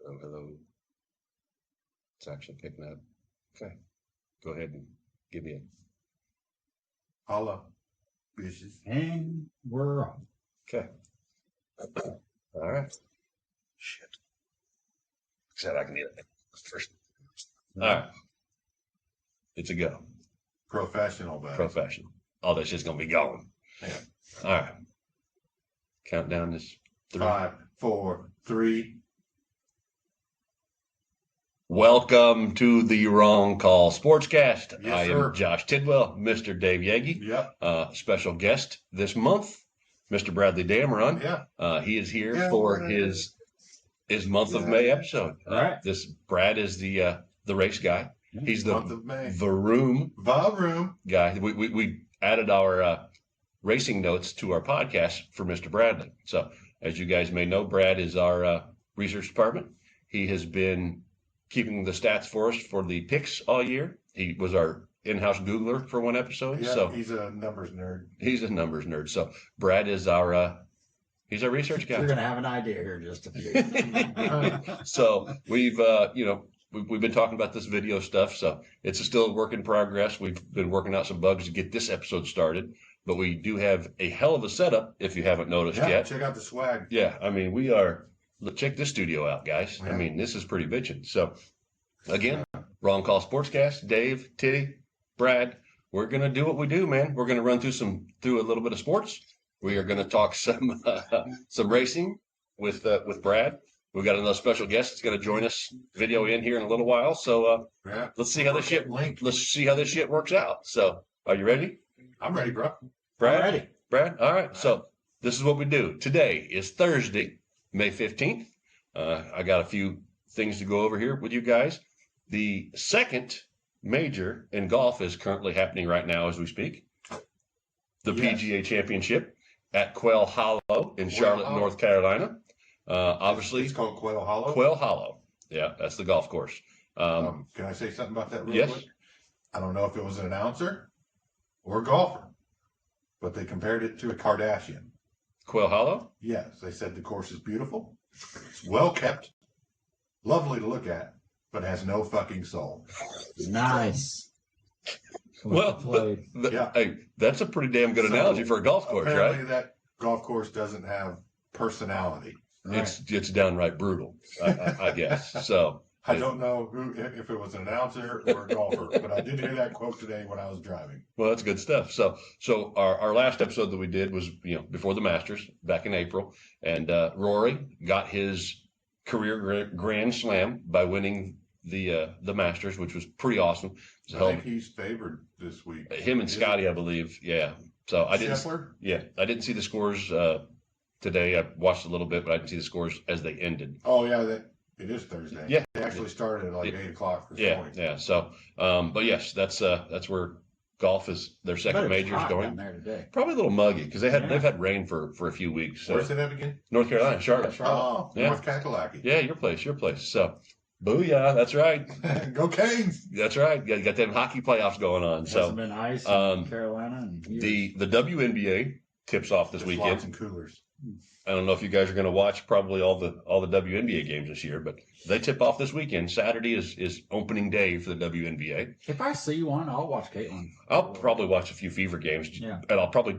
Oh, hello. It's actually picking up. Okay. Go ahead and give me a holla, bitches. And we're on. okay. All right. Shit. Said I can get it first. All right. It's a go. Professional, baby. Professional. All that shit's gonna be gone. Yeah. All right. Countdown is 3. 5, 4, 3. Welcome to the Wrong Call Sportscast. Yes, I am Josh Tidwell, Mr. Dave Yagi. Yep. Special guest this month, Mr. Bradley Damron. Yeah. He is here for his month of May episode. Right. This Brad is the race guy. He's the month of May. Varoom guy. We added our racing notes to our podcast for Mr. Bradley. So as you guys may know, Brad is our research department. He has been keeping the stats for us for the picks all year. He was our in-house Googler for one episode. Yeah, so he's a numbers nerd. He's a numbers nerd. So Brad is our he's our research guy. You're gonna have an idea here in just a few. So we've we've been talking about this video stuff. So it's still a work in progress. We've been working out some bugs to get this episode started, but we do have a hell of a setup if you haven't noticed yet. Check out the swag. Yeah, I mean we are. Check this studio out, guys. Yeah. I mean, this is pretty bitchin'. So, again, Wrong Call Sportscast, Dave, Titty, Brad, we're going to do what we do, man. We're going to run through a little bit of sports. We are going to talk some racing with Brad. We've got another special guest that's going to join us video in here in a little while. So, let's see how this shit works out. So, are you ready? I'm ready, bro. Brad? I'm ready. Brad? All right. So, this is what we do. Today is Thursday, May 15th. I got a few things to go over here with you guys. The second major in golf is currently happening right now as we speak. The PGA Championship at Quail Hollow in Charlotte, North Carolina. Obviously, it's called Quail Hollow. Quail Hollow. Yeah, that's the golf course. Can I say something about that real quick? I don't know if it was an announcer or a golfer, but they compared it to a Kardashian. Quail Hollow? Yes, they said the course is beautiful, it's well kept, lovely to look at, but has no fucking soul. Nice. Well, hey, that's a pretty damn good analogy for a golf course, apparently right? That golf course doesn't have personality. Right. It's downright brutal, I guess. So I don't know if it was an announcer or a golfer, but I did hear that quote today when I was driving. Well, that's good stuff. So our last episode that we did was before the Masters back in April, and Rory got his career grand slam by winning the Masters, which was pretty awesome. I think he's favored this week. Him and Scotty, I believe. Yeah. So I didn't. Scheffler? Yeah, I didn't see the scores today. I watched a little bit, but I didn't see the scores as they ended. Oh yeah, it is Thursday. Yeah, they actually started at like 8 o'clock this morning. Yeah. So, but yes, that's where golf is their second major is going. There today. Probably a little muggy because they've had rain for a few weeks. So. Where's it at again? North Carolina, Charlotte. Oh, yeah. North Kakalaki. Yeah, your place. So, booyah! That's right. Go Canes! That's right. You got them hockey playoffs going on. It so hasn't been ice in Carolina. And the WNBA tips off this weekend. Lots and coolers. I don't know if you guys are going to watch probably all the WNBA games this year, but they tip off this weekend. Saturday is opening day for the WNBA. If I see one, I'll watch Caitlin. I'll probably watch a few Fever games, and I'll probably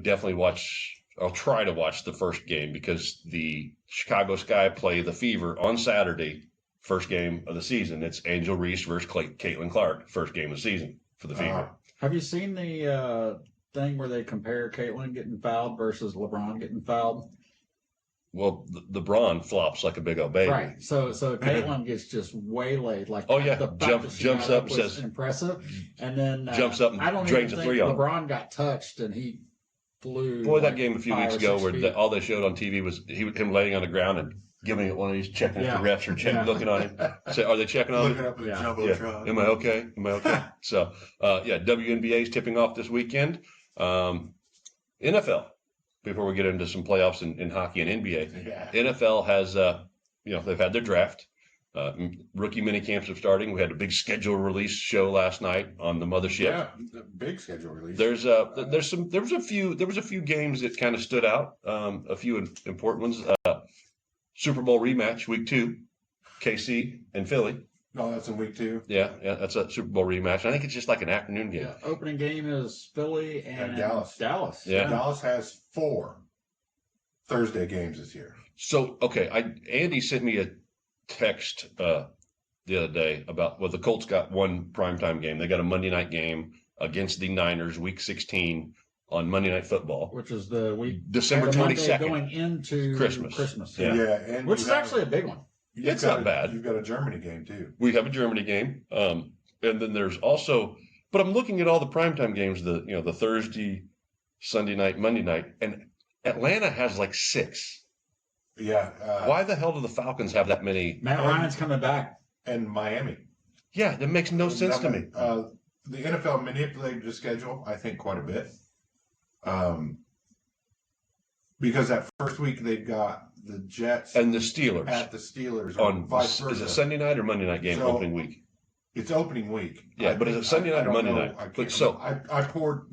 I'll try to watch the first game because the Chicago Sky play the Fever on Saturday, first game of the season. It's Angel Reese versus Caitlin Clark, first game of the season for the Fever. Have you seen the thing where they compare Caitlin getting fouled versus LeBron getting fouled? Well, the LeBron flops like a big old baby. Right. So Caitlin gets just waylaid. Like jumps up and says impressive, and then jumps up and drains a three on. LeBron got touched and he flew. Boy, that game a few weeks ago where all they showed on TV was him laying on the ground and giving it one of these checking if the refs are looking on him. Say, are they checking on him? Looking up at the Jumbotron. Am I okay? So WNBA is tipping off this weekend. NFL. Before we get into some playoffs in hockey and NBA, NFL has, they've had their draft. Rookie mini camps are starting. We had a big schedule release show last night on the mothership. Yeah, big schedule release. There was a few games that kind of stood out. A few important ones. Super Bowl rematch week 2. KC and Philly. No, that's in week 2. Yeah, that's a Super Bowl rematch. I think it's just like an afternoon game. Yeah, opening game is Philly and Dallas. Yeah. Dallas has 4 Thursday games this year. So, okay, Andy sent me a text the other day about, well, the Colts got one primetime game. They got a Monday night game against the Niners, Week 16 on Monday Night Football, which is the week December the Monday 22nd, going into Christmas. Yeah. And Which is actually a big one. It's not bad. You've got a Germany game too. We have a Germany game, and then there's also. But I'm looking at all the primetime games, the Thursday, Sunday night, Monday night, and Atlanta has like 6. Yeah. Why the hell do the Falcons have that many? Matt Ryan's coming back. And Miami. Yeah, that makes no sense to me. The NFL manipulated the schedule, I think, quite a bit. Because that first week they've got the Jets And the Steelers at the Steelers on vice versa. is it Sunday night or Monday night game So, opening week? It's opening week. Yeah, but is it Sunday night or Monday night? But I poured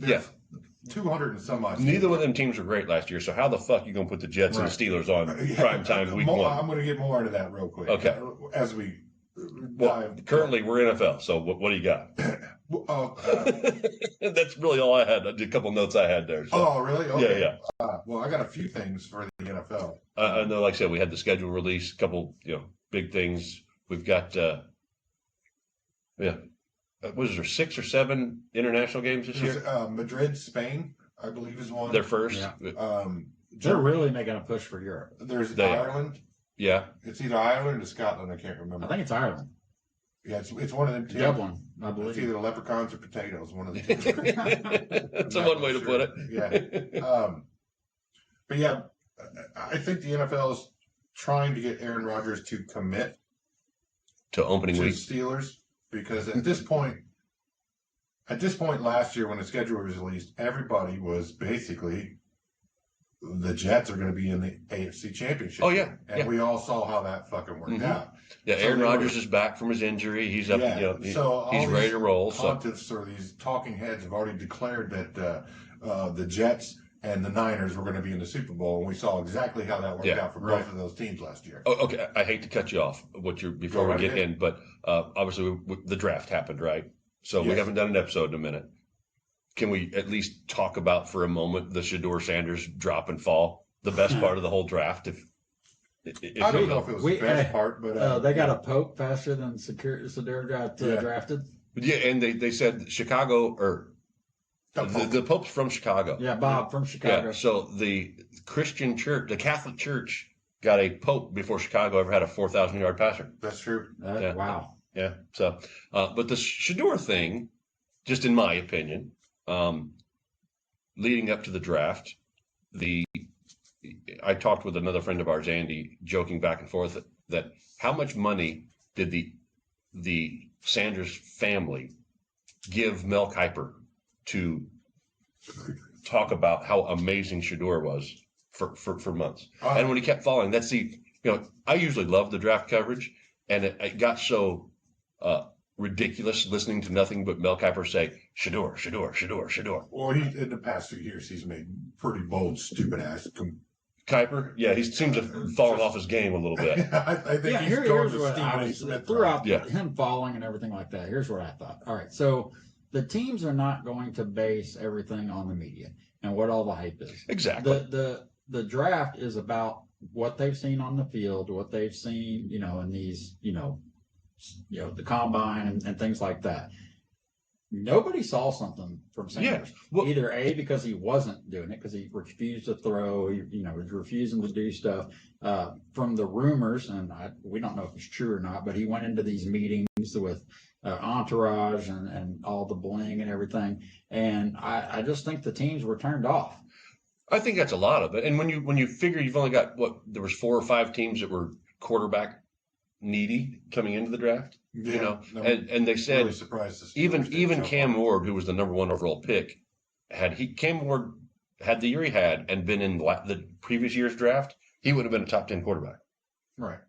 200 and some odd. Neither one of them teams were great last year. So how the fuck you gonna put the Jets and the Steelers on prime time week 1? I'm going to get more into that real quick. Okay. As we currently we're NFL. So what do you got? That's really all I had. I did a couple notes I had there. So. Oh, really? Okay. Yeah. Well, I got a few things for the NFL. I know, like I said, we had the schedule release, a couple, big things. We've got, was there 6 or 7 international games this year? Madrid, Spain, I believe is one. Their first. Yeah. They're really making a push for Europe. There's They Ireland. Yeah. It's either Ireland or Scotland. I can't remember. I think it's Ireland. Yeah, it's one of them two. Dublin, I It's believe. either leprechauns or potatoes. One of the two. That's one way to put it. Yeah. But yeah, I think the NFL is trying to get Aaron Rodgers to commit To opening to the week. Steelers because at this point last year when the schedule was released, everybody was basically the Jets are going to be in the AFC Championship. Oh, yeah. And we all saw how that fucking worked out. Yeah, So Aaron they Rodgers were- is back from his injury. He's up. Yeah. So all he's ready to roll. So Pontiffs or these talking heads have already declared that the Jets and the Niners were going to be in the Super Bowl, and we saw exactly how that worked out for both of those teams last year. Oh, okay, I hate to cut you off. Before we right get ahead. in, but obviously the draft happened, right? So we Yes. haven't done an episode in a minute. Can we at least talk about for a moment the Shador Sanders drop and fall? The best part of the whole draft. If I don't know if it was the best part, but they got a pope faster than Sadar got drafted. Yeah, and they said Chicago or the Pope's from Chicago. Yeah, Bob from Chicago. Yeah, so the Christian church, the Catholic Church, got a Pope before Chicago ever had a 4,000-yard passer. That's true. Yeah. Wow. Yeah. So, but the Shador thing, just in my opinion, leading up to the draft, I talked with another friend of ours, Andy, joking back and forth that how much money did the Sanders family give Mel Kiper to talk about how amazing Shador was for months? And when he kept falling, that's I usually love the draft coverage, and it got so ridiculous listening to nothing but Mel Kiper say Shador, Shador, Shador, Shador. Well, in the past few years, he's made pretty bold, stupid ass. Kiper, yeah, he seems to have fallen off his game a little bit. I think he's going here's to what Stephen I A. was Smith. throughout Yeah. him falling and everything like that. Here's what I thought. All right, so the teams are not going to base everything on the media and what all the hype is. Exactly. The draft is about what they've seen on the field, what they've seen, in these, the combine and things like that. Nobody saw something from Sanders. Yeah. Well, Either A, because he wasn't doing it, because he refused to throw, was refusing to do stuff. From the rumors, and we don't know if it's true or not, but he went into these meetings with entourage and all the bling and everything. And I just think the teams were turned off. I think that's a lot of it. And when you figure you've only got there was 4 or 5 teams that were quarterback needy coming into the draft, and they said really surprised the Steelers even didn't Cam jump on. Ward, who was the number 1 overall pick, Cam Ward had the year he had and been in the previous year's draft, he would have been a top 10 quarterback. Right.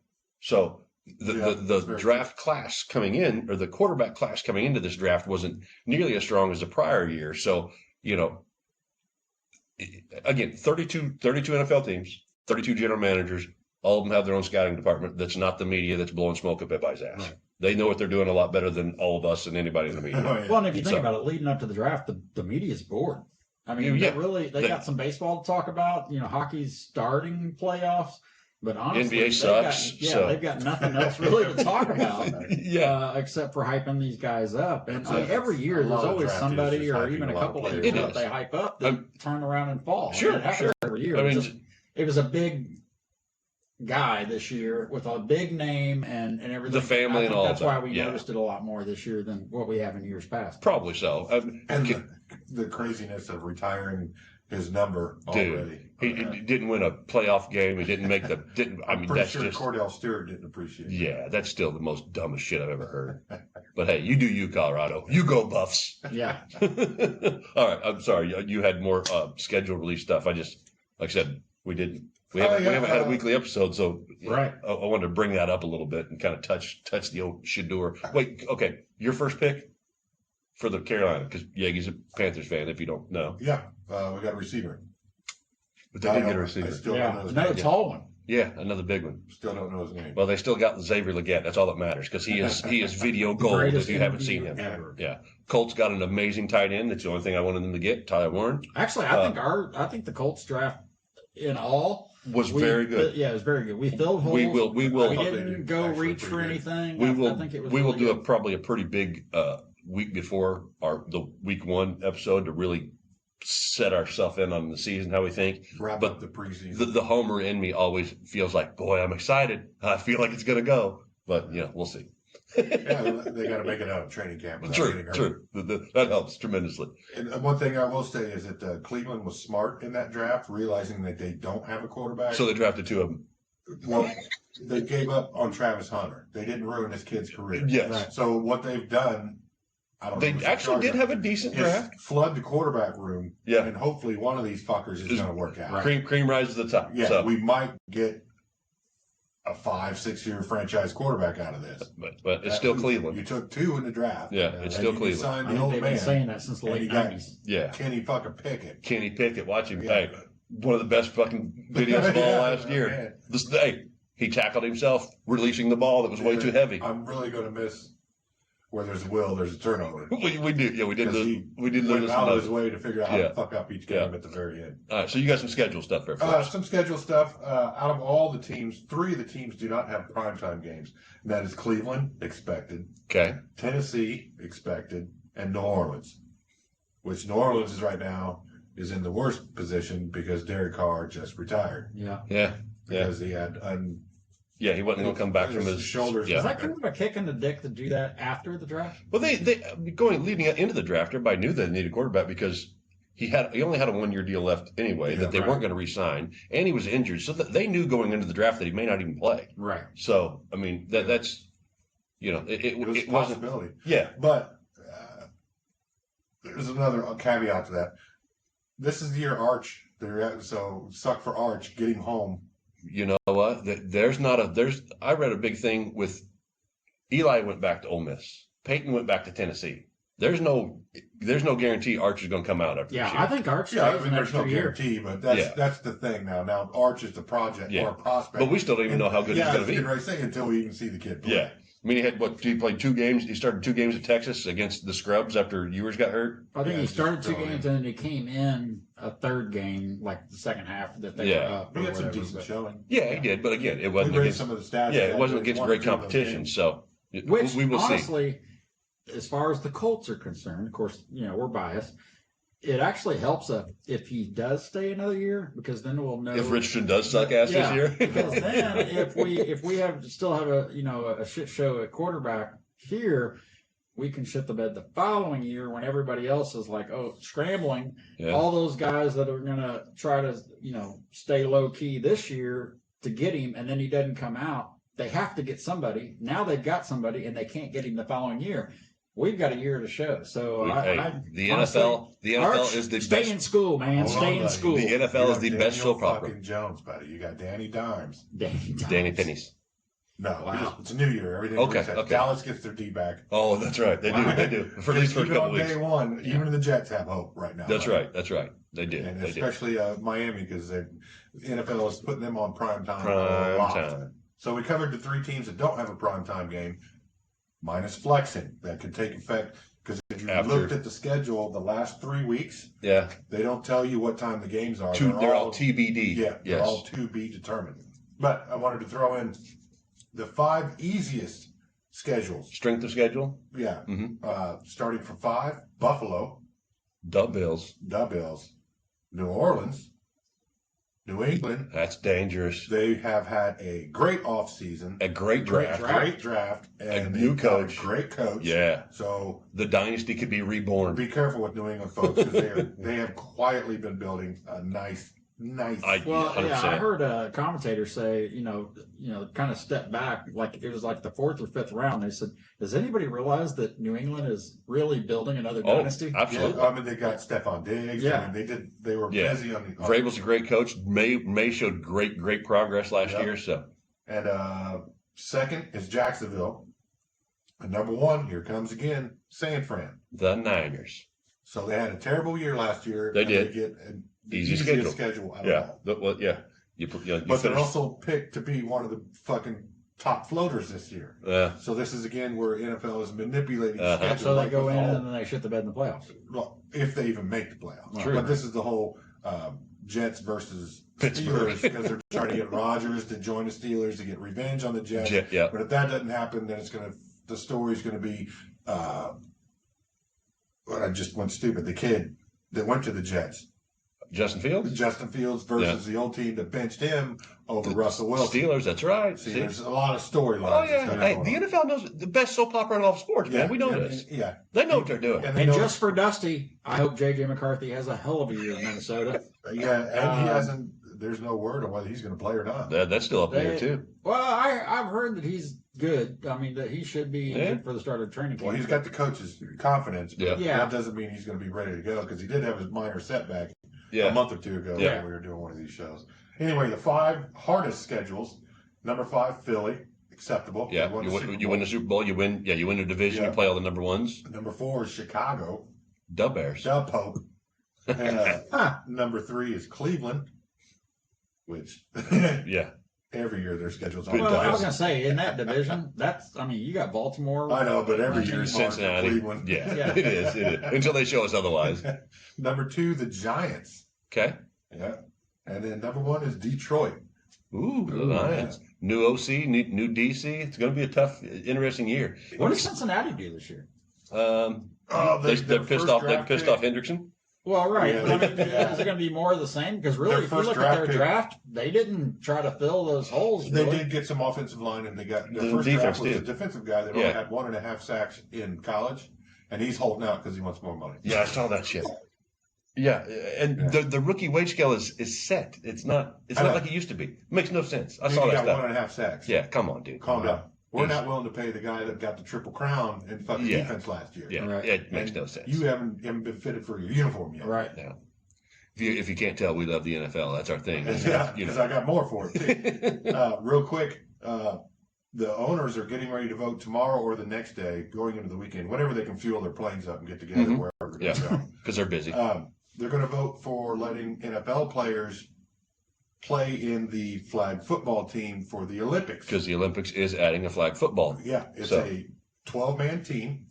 So that's the very draft class coming in, or the quarterback class coming into this draft, wasn't nearly as strong as the prior year. So, again, 32 NFL teams, 32 general managers, All of them have their own scouting department. That's not the media that's blowing smoke up everybody's ass. Right. They know what they're doing a lot better than all of us and anybody in the media. Oh, yeah. Well, and if you think So- about it, leading up to the draft, the media's bored. I mean, Yeah. they got some baseball to talk about. Hockey's starting playoffs, but honestly, NBA sucks, they've got nothing else really to talk about. Yeah. Except for hyping these guys up. And Exactly. Every year, A there's lot of always draft is somebody just or hyping even a a lot of couple of players people up. that they hype up that turn around and fall. Sure, It happens sure. every year. I mean, It was a big guy this year with a big name and everything. The family I and think all that's that, why we yeah. noticed it a lot more this year than what we have in years past. probably so. And the craziness of retiring his number Dude, already. he didn't win a playoff game. He didn't make the. I mean, pretty that's sure just. Cordell Stewart didn't appreciate it. Yeah, that's still the most dumbest shit I've ever heard. But hey, you do you, Colorado. You go Buffs. Yeah. All right, I'm sorry. You had more schedule release stuff. Like I said, we didn't. We Oh, haven't, yeah, we haven't had a weekly episode, so Right. I wanted to bring that up a little bit and kind of touch the old Shador. Wait, okay, your first pick for the Carolina, because Yegi's a Panthers fan. If you don't know, Yeah, we got a receiver. but they did get a receiver. I still don't Yeah. know his Another name. tall one. Yeah, another big one. Still don't know his name. Well, they still got Xavier Leggett. That's all that matters because he is video gold. Greatest If you haven't interview seen him, ever. yeah. Colts got an amazing tight end. That's the only thing I wanted them to get. Tyler Warren Actually, I think the Colts draft in all was very good. Yeah, it was very good. We filled holes. We will. We thought they didn't did go actually reach for pretty good. anything. We will. I think it was We will really do good. probably a pretty big week before the week one episode to really set ourselves in on the season, how we think. Wrap But up the preseason. The homer in me always feels like, boy, I'm excited. I feel like it's gonna go, but we'll see. Yeah, they got to make it out of training camp. without getting True. hurt. That helps tremendously. And one thing I will say is that Cleveland was smart in that draft, realizing that they don't have a quarterback. So they drafted two of them. Well, they gave up on Travis Hunter. They didn't ruin his kid's career. Yes. Right. So what they've done, I don't know. They who's in actually charge did of have it, a decent is draft. flood the quarterback room. Yeah. And hopefully one of these fuckers is going to work out. Right. Cream rises to the top. Yeah, So, we might get a 5-6 year franchise quarterback out of this. but it's still Cleveland. You took two in the draft. Yeah, it's And still you Cleveland. signed I the think old they've been man, saying that since the and late you got- 90s. Yeah. Kenny fucking Pickett. Kenny Pickett, watch him. Yeah. Hey, one of the best fucking videos of all Yeah, last year. man. Hey, he tackled himself, releasing the ball that was way too heavy. I'm really going to miss where there's a will, there's a turnover. We do. Yeah, we did Because lose. he We did Went lose out of another. his way to figure out how Yeah. to fuck up each game at the very end. All right, so you got some schedule stuff there for us. Some schedule stuff. Out of all the teams, 3 of the teams do not have primetime games. And that is Cleveland, expected, Okay. Tennessee, expected, and New Orleans. Which New Orleans is right now is in the worst position because Derek Carr just retired. Yeah. Yeah. Because he had Yeah, he wasn't going to come back from His his shoulders. Yeah. Is that kind of a kick in the dick to do that after the draft? Well, they leading into the draft, everybody knew they needed a quarterback because he only had a 1 year deal left anyway Yeah, that they right. weren't going to re-sign, and he was injured, so they knew going into the draft that he may not even play. Right. So I mean that's it was a it wasn't possibility. yeah But there's another caveat to that. This is the year Arch. So suck for Arch. Get him home. you know what I read a big thing with Eli went back to Ole Miss, Peyton went back to Tennessee. There's no guarantee Arch is going to come out after Yeah, this year. I think Arch Yeah, stays I mean, an there's no extra year. guarantee, but Yeah. that's the thing now. Now Arch is the project Yeah. or a prospect. But we still don't even know how good yeah, he's going to be. I was saying until we even see the kid play. Yeah. I mean, he played 2 games. He started 2 games at Texas against the Scrubs after Ewers got hurt. I think Yeah, he just started 2 throw it games and then he came in a 3rd game, like the second half that they Yeah. were up. Or We had some whatever, decent but- showing. Yeah, he did. But again, it We wasn't raised against. some of the stats. Yeah, He it had wasn't won against 1 or great 2 of those competition. games. So Which, we will see. honestly, as far as the Colts are concerned, of course, we're biased. It actually helps if he does stay another year because then we'll know If Richardson does suck ass this Yeah, year, because then if we still have a shit show at quarterback here, we can shit the bed the following year when everybody else is like, scrambling. yeah. All those guys that are gonna try to stay low key this year to get him, and then he doesn't come out. They have to get somebody. Now they've got somebody, and they can't get him the following year. We've got a year to show. So The honestly, NFL Arch, is the stay best. in school, man. Hold Stay on, in buddy. school. The NFL is the You got best Daniel soap opera. fucking Jones, buddy. You got Danny Dimes. Danny Danny Pennies. No, Wow. it's a new year. Everything Okay, resets. okay. Dallas gets their D back. Oh, that's right. They Wow. do. They do. For at least for a Even couple on weeks. day one, even the Jets have hope right now. That's right. That's right. They do. And They do. especially Miami, because the NFL is putting them on prime time. a Prime lot. time. So we covered the 3 teams that don't have a prime time game, minus flexing that could take effect. Because if you looked at the schedule the last 3 weeks, Yeah. they don't tell you what time the games are. They're all TBD. Yeah, they're Yes. all to be determined. But I wanted to throw in the 5 easiest schedules. Strength of schedule. Yeah. Mm-hmm. Starting from 5, Buffalo, The Bills. the Bills, New Orleans, New England. That's dangerous. They have had a great offseason, A great draft. great draft, and A new they've got coach. a great coach. Yeah. So The dynasty could be reborn. be careful with New England folks because they have quietly been building a nice. Well, 100%. yeah, I heard a commentator say, kind of step back, like it was like the 4th or 5th round. They said, "Does anybody realize that New England is really building another dynasty?" Absolutely. Yeah, I mean, they got Stephon Diggs. Yeah. I mean, they were busy on the. Vrabel's a great coach. May showed great progress last year. So. And second is Jacksonville. And number 1, here comes again, San Fran. The Niners. So they had a terrible year last year. They and did. They get an Easy schedule out of Yeah. all. Well, yeah. You But they're finish- also picked to be one of the fucking top floaters this year. So this is again where NFL is manipulating schedule. So they like go with in all- and then they shit the bed in the playoffs. well, if they even make the playoffs. True. But this is the whole Jets versus Pittsburgh. Steelers because they're trying to get Rodgers to join the Steelers to get revenge on the Jets. Yeah. But if that doesn't happen, then the story's gonna be well, I just went stupid. The kid that went to the Jets. Justin Fields. Justin Fields versus the old team that benched him over Russell Wilson. Steelers. That's right. See, See? there's a lot of storylines. Oh yeah. that's Hey, going the on. NFL knows the best soap opera in all of sports, man. We know and- this. Yeah. They know what they're doing. And they And know, just for Dusty, I hope J.J. McCarthy has a hell of a year in Minnesota. and he hasn't. There's no word on whether he's going to play or not. That's still up in the air too. Well, I've heard that he's good. I mean, that he should be good for the start of training camp. Well, he's got the coach's confidence, but Yeah. that doesn't mean he's going to be ready to go because he did have his minor setback a Yeah. month or 2 ago Yeah. when we were doing one of these shows. Anyway, the 5 hardest schedules. Number 5, Philly, acceptable. Yeah. They won the Super You Bowl. win the Super Bowl. You win. Yeah. You win the division. Yeah. You play all the number ones. Number 4 is Chicago, The Bears. the Pope, and number 3 is Cleveland, which Yeah. every year their schedules Good are. Well, I was times. gonna say in that division, you got Baltimore. I know, but every year it's hard for Cincinnati. Cleveland. Yeah. Yeah. It is. It is. Until they show us otherwise. Number 2, the Giants. Okay. Yeah. And then number 1 is Detroit. Ooh, the Lions. New OC, new DC. It's going to be a tough, interesting year. What did Cincinnati do this year? They're pissed off. They pissed off Hendrickson. Well, right. Yeah. But I mean, is it going to be more of the same? Because really, Their if you first look at draft their pick- draft, they didn't try to fill those holes. They really. did get some offensive line, and they got their The first defense draft was too. a defensive guy that only had 1.5 sacks in college, and he's holding out because he wants more money. Yeah, I saw that shit. Yeah, and the rookie wage scale is set. It's not like it used to be. It makes no sense. I Dude, saw he that got stuff. 1.5 sacks. Yeah, come on, dude. Calm down. We're Yes. not willing to pay the guy that got the Triple Crown in fucking Yeah. defense last year. Yeah, Right. it makes And no sense. You haven't been fitted for your uniform yet. Right. If you can't tell, we love the NFL. That's our thing. Yeah, You because know. I got more for it too. Real quick, the owners are getting ready to vote tomorrow or the next day, going into the weekend, whenever they can fuel their planes up and get together Mhm. wherever they're Yeah. going to go. Because they're busy. They're going to vote for letting NFL players play in the flag football team for the Olympics. Because the Olympics is adding a flag football. Yeah, it's So- a 12-man team,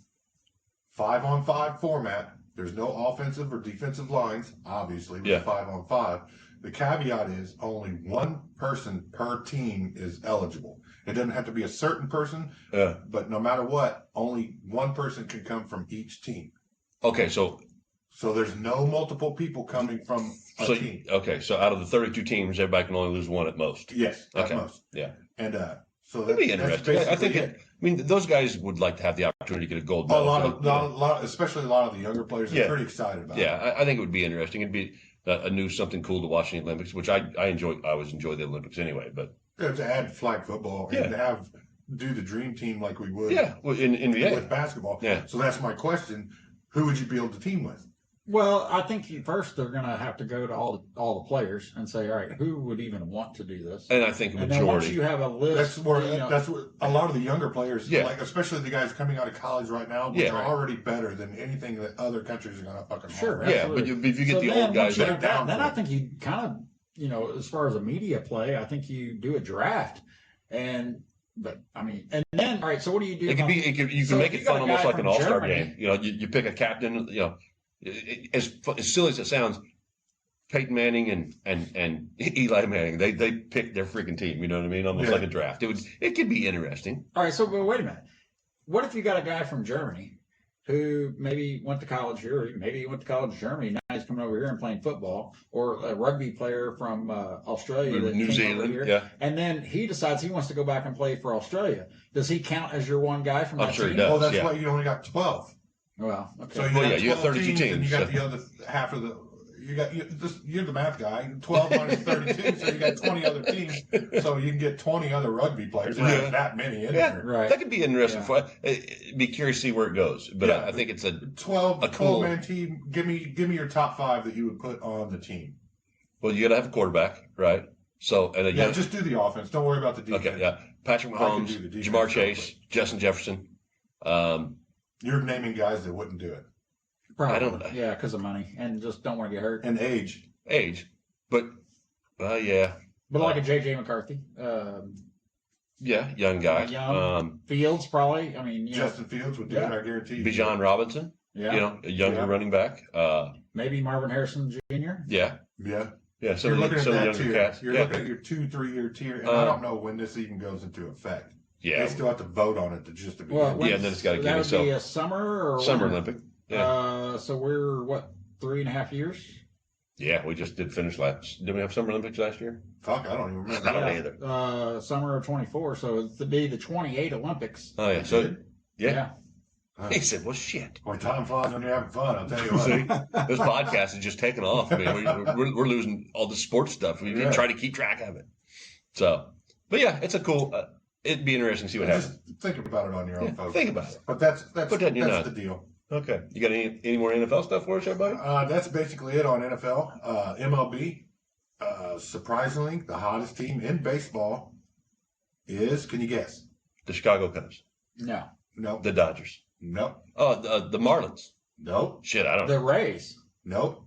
5-on-5 format. There's no offensive or defensive lines, obviously, with Yeah. 5-on-5. The caveat is only one person per team is eligible. It doesn't have to be a certain person, but no matter what, only one person can come from each team. Okay, so So there's no multiple people coming from a team. so out of the 32 teams, everybody can only lose one at most. Yes, at Okay. most. Yeah. And so That'd be that's interesting. I think basically I mean, those guys would like to have the opportunity to get a gold a medal. lot, especially a lot of the younger players are Yeah. pretty excited about it. Yeah, I think it would be interesting. It'd be a new something cool to watch in the Olympics, which I enjoy. I always enjoy the Olympics anyway. But To add flag football and to do the dream team like we would yeah, well, in NBA, with basketball. Yeah. So that's my question. Who would you build the team with? Well, I think first they're going to have to go to all the players and say, all right, who would even want to do this? And I think a And then once majority. you have a list, That's what a lot of the younger players, Yeah. like especially the guys coming out of college right now, which Yeah. are already better than anything that other countries are going to fucking Sure, offer. Yeah, but absolutely. if you get So the then old guys, once you that have that, down then for I it. think you kind of, as far as a media play, I think you do a draft, but I mean, and then all right. So what do you do? it could be. You So can if make you it got fun, a almost guy like an from all-star Germany- game. You pick a captain. As silly as it sounds, Peyton Manning and Eli Manning, they pick their freaking team. You know what I mean? Almost Yeah. like a draft. It could be interesting. All right. So but wait a minute. What if you got a guy from Germany who maybe went to college here, or maybe he went to college in Germany, now he's coming over here and playing football, or a rugby player from Australia that New came over Zealand, here, yeah. and then he decides he wants to go back and play for Australia. Does he count as your one guy from I'm that sure he team? does. Well, that's Yeah. why you only got 12. Well, okay. So you Well, got yeah, you have 12 32 and teams, you got so- the other half of the. You're the math guy. 12 minus 32, so you got 20 other teams. So you can get 20 other rugby players. Yeah. There's that many in Yeah. there. Right. That could be interesting. Yeah. Be curious to see where it goes. But Yeah. I think it's a 12 cool- man team. Give me your top 5 that you would put on the team. well. You got to have a quarterback, right? So and Yeah, just do the offense. Don't worry about the defense. okay, yeah. Patrick I can Mahomes, do the defense Jamar real Chase, quick. Justin Jefferson. You're naming guys that wouldn't do it. Probably. I don't- Yeah, because of money, and just don't want to get hurt. And age. Age, but yeah, But like a JJ McCarthy, young guy. Young. Fields, probably. I mean, Justin Fields would do Yeah. it, I guarantee you. Bijan Robinson, yeah, a younger Yeah. running back. maybe Marvin Harrison Jr. Yeah, Yeah. yeah. Some You're of looking the, at some of the that younger tier. cats. You're yeah, looking at your 2-3 year tier, and I don't know when this even goes into effect. yeah, They still have to vote on it to just to be. Well, Yeah, and then it's gotta give that would itself- be a summer or Summer winter? Olympic. Yeah, So we're what 3.5 years? yeah. We just did finish last. Did we have Summer Olympics last year? Fuck, I don't even remember. I don't either. Summer of 24. So it's to be the 28 Olympics. Oh yeah. So yeah. Huh. He said, "Well, shit." Boy, time flies when you're having fun. I'll tell you what. See, this podcast is just taking off. I mean, we're losing all the sports stuff. We Yeah. try to keep track of it. So, but yeah, it's a cool. It'd be interesting to see what happens. Just think about it on your own, Yeah, folks. think about it. But that's Put that in your that's notes. the deal. Okay, you got any more NFL stuff for us, everybody? That's basically it on NFL. MLB. Surprisingly, the hottest team in baseball is. Can you guess? The Chicago Cubs, No, Nope. the Dodgers. Nope. Oh, the Marlins. Nope. Shit, I don't the know. Rays. Nope.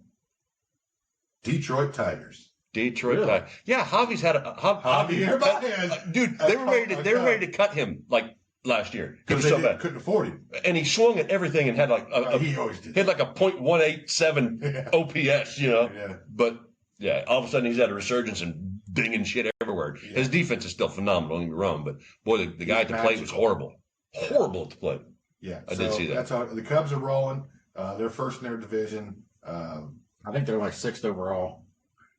Detroit Tigers. Detroit. Really? Yeah, Javi's had a Javier Baez. dude. That's They were ready. oh my They were God. ready to cut him like last year. He was Because so they bad, couldn't afford him. and he swung at everything and had like He always did. he had like a .187 Yeah. OPS. You know. Yeah. But yeah, all of a sudden he's had a resurgence and dinging shit everywhere. Yeah. His defense is still phenomenal. Don't get me wrong, but boy, the guy at the He's plate was magical. horrible at the plate. Yeah. I did see that. That's how the Cubs are rolling. They're first in their division. I think they're like 6th overall.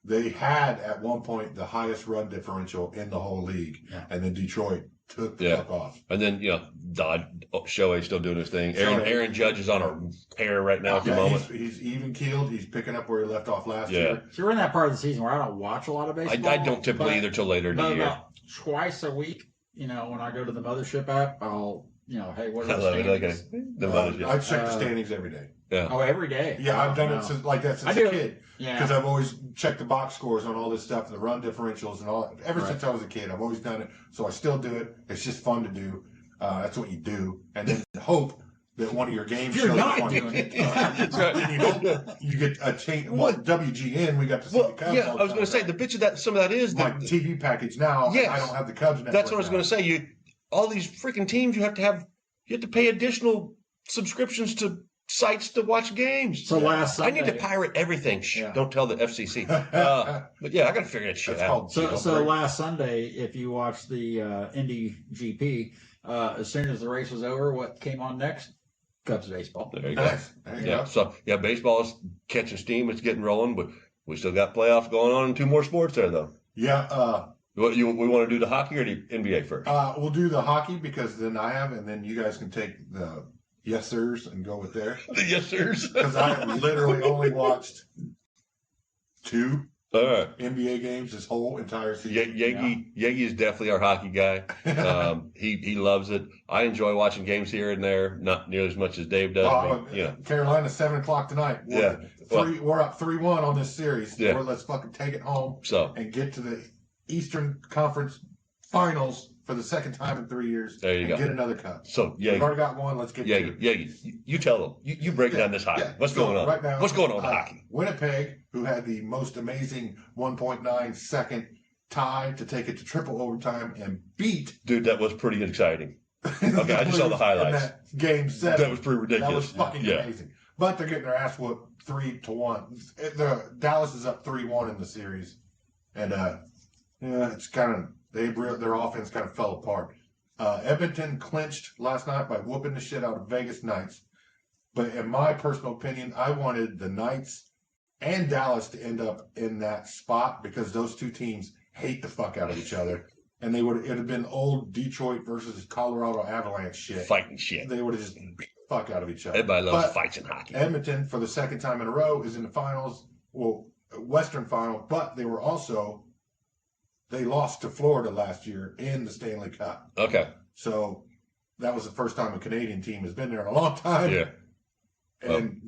They had at one point the highest run differential in the whole league, Yeah. and then Detroit took the Yeah. fuck off. And then Shohei's still doing his thing. Shohei. Aaron Judge is on a tear right now at the Yeah, moment. he's even keeled. He's picking up where he left off last Yeah. year. So we're in that part of the season where I don't watch a lot of baseball. I don't typically but- either till later in the But year. about twice a week, when I go to the mothership app, I'll, hey, what I are the love it. standings? Okay. The mothership. I check the Uh, standings every day. Yeah. Oh, every day. Yeah, I've done Oh, it since I a do. kid Yeah. because I've always checked the box scores on all this stuff, the run differentials and all. Ever Right. since I was a kid, I've always done it. So I still do it. It's just fun to do. That's what you do, and then hope that one of your games If you're shows not 20. doing it. That's right. And you don't. You get a change. Well, WGN, we got to see Well, the Cubs. yeah, all I was the going to time. say the bitch of that. Some of that is My that. TV package now. Yes. I don't have the Cubs network. That's what I was now. going to say. All these freaking teams, you have to pay additional subscriptions to sites to watch games. So last I Sunday, need to pirate everything. Shh, Yeah. don't tell the FCC. But yeah, I got to figure that shit That's out. called So last Sunday, if you watched the Indy GP, as soon as the race was over, what came on next? Cubs baseball. There you go. Nice. There you Yeah. go. So yeah, baseball is catching steam. It's getting rolling, but we still got playoffs going on in 2 more sports there though. Yeah. We want to do the hockey or the NBA first? We'll do the hockey because then I have, and then you guys can take the yes sirs and go with there. Yes, sirs. Because I have literally only watched 2 All right. NBA games this whole entire season. Yegi is definitely our hockey guy. He loves it. I enjoy watching games here and there, not nearly as much as Dave does. Carolina 7:00 tonight. We're up 3-1 on this series. Yeah. Let's fucking take it home and get to the Eastern Conference Finals for the second time in 3 years. There you go. Get another cup. So we've already got one. Let's get Yegi. You tell them. You break down this hockey. What's going on right now? What's going on with hockey? Winnipeg, who had the most amazing 1.9 second tie to take it to triple overtime and beat. Dude, that was pretty exciting. Okay, I just saw the highlights. That game 7. That was pretty ridiculous. That was fucking amazing. But they're getting their ass whooped 3-1. The Dallas is up 3-1 in the series, and it's kind of their offense kind of fell apart. Edmonton clinched last night by whooping the shit out of Vegas Knights. But in my personal opinion, I wanted the Knights and Dallas to end up in that spot because those two teams hate the fuck out of each other. And it'd have been old Detroit versus Colorado Avalanche shit. Fighting shit. They would have just beat the fuck out of each other. Everybody loves fights in hockey. Edmonton, for the second time in a row, is in the finals. Well, Western final, but they lost to Florida last year in the Stanley Cup. Okay. So that was the first time a Canadian team has been there in a long time. Yeah. And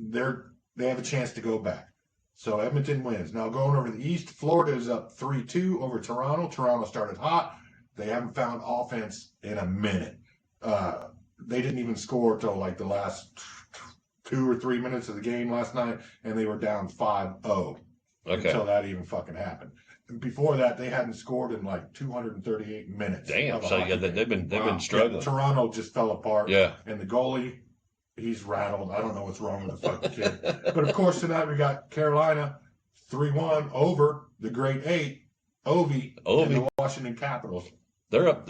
they have a chance to go back. So Edmonton wins. Now going over the East, Florida is up 3-2 over Toronto. Toronto started hot. They haven't found offense in a minute. They didn't even score till like the last 2 or 3 minutes of the game last night, and they were down 5-0 until that even fucking happened. Before that, they hadn't scored in like 238 minutes. Damn. So they've been struggling. Yeah, Toronto just fell apart. Yeah. And the goalie, he's rattled. I don't know what's wrong with the fucking kid. But of course, tonight we got Carolina 3-1 over the Great 8, Ovi. And the Washington Capitals. They're up.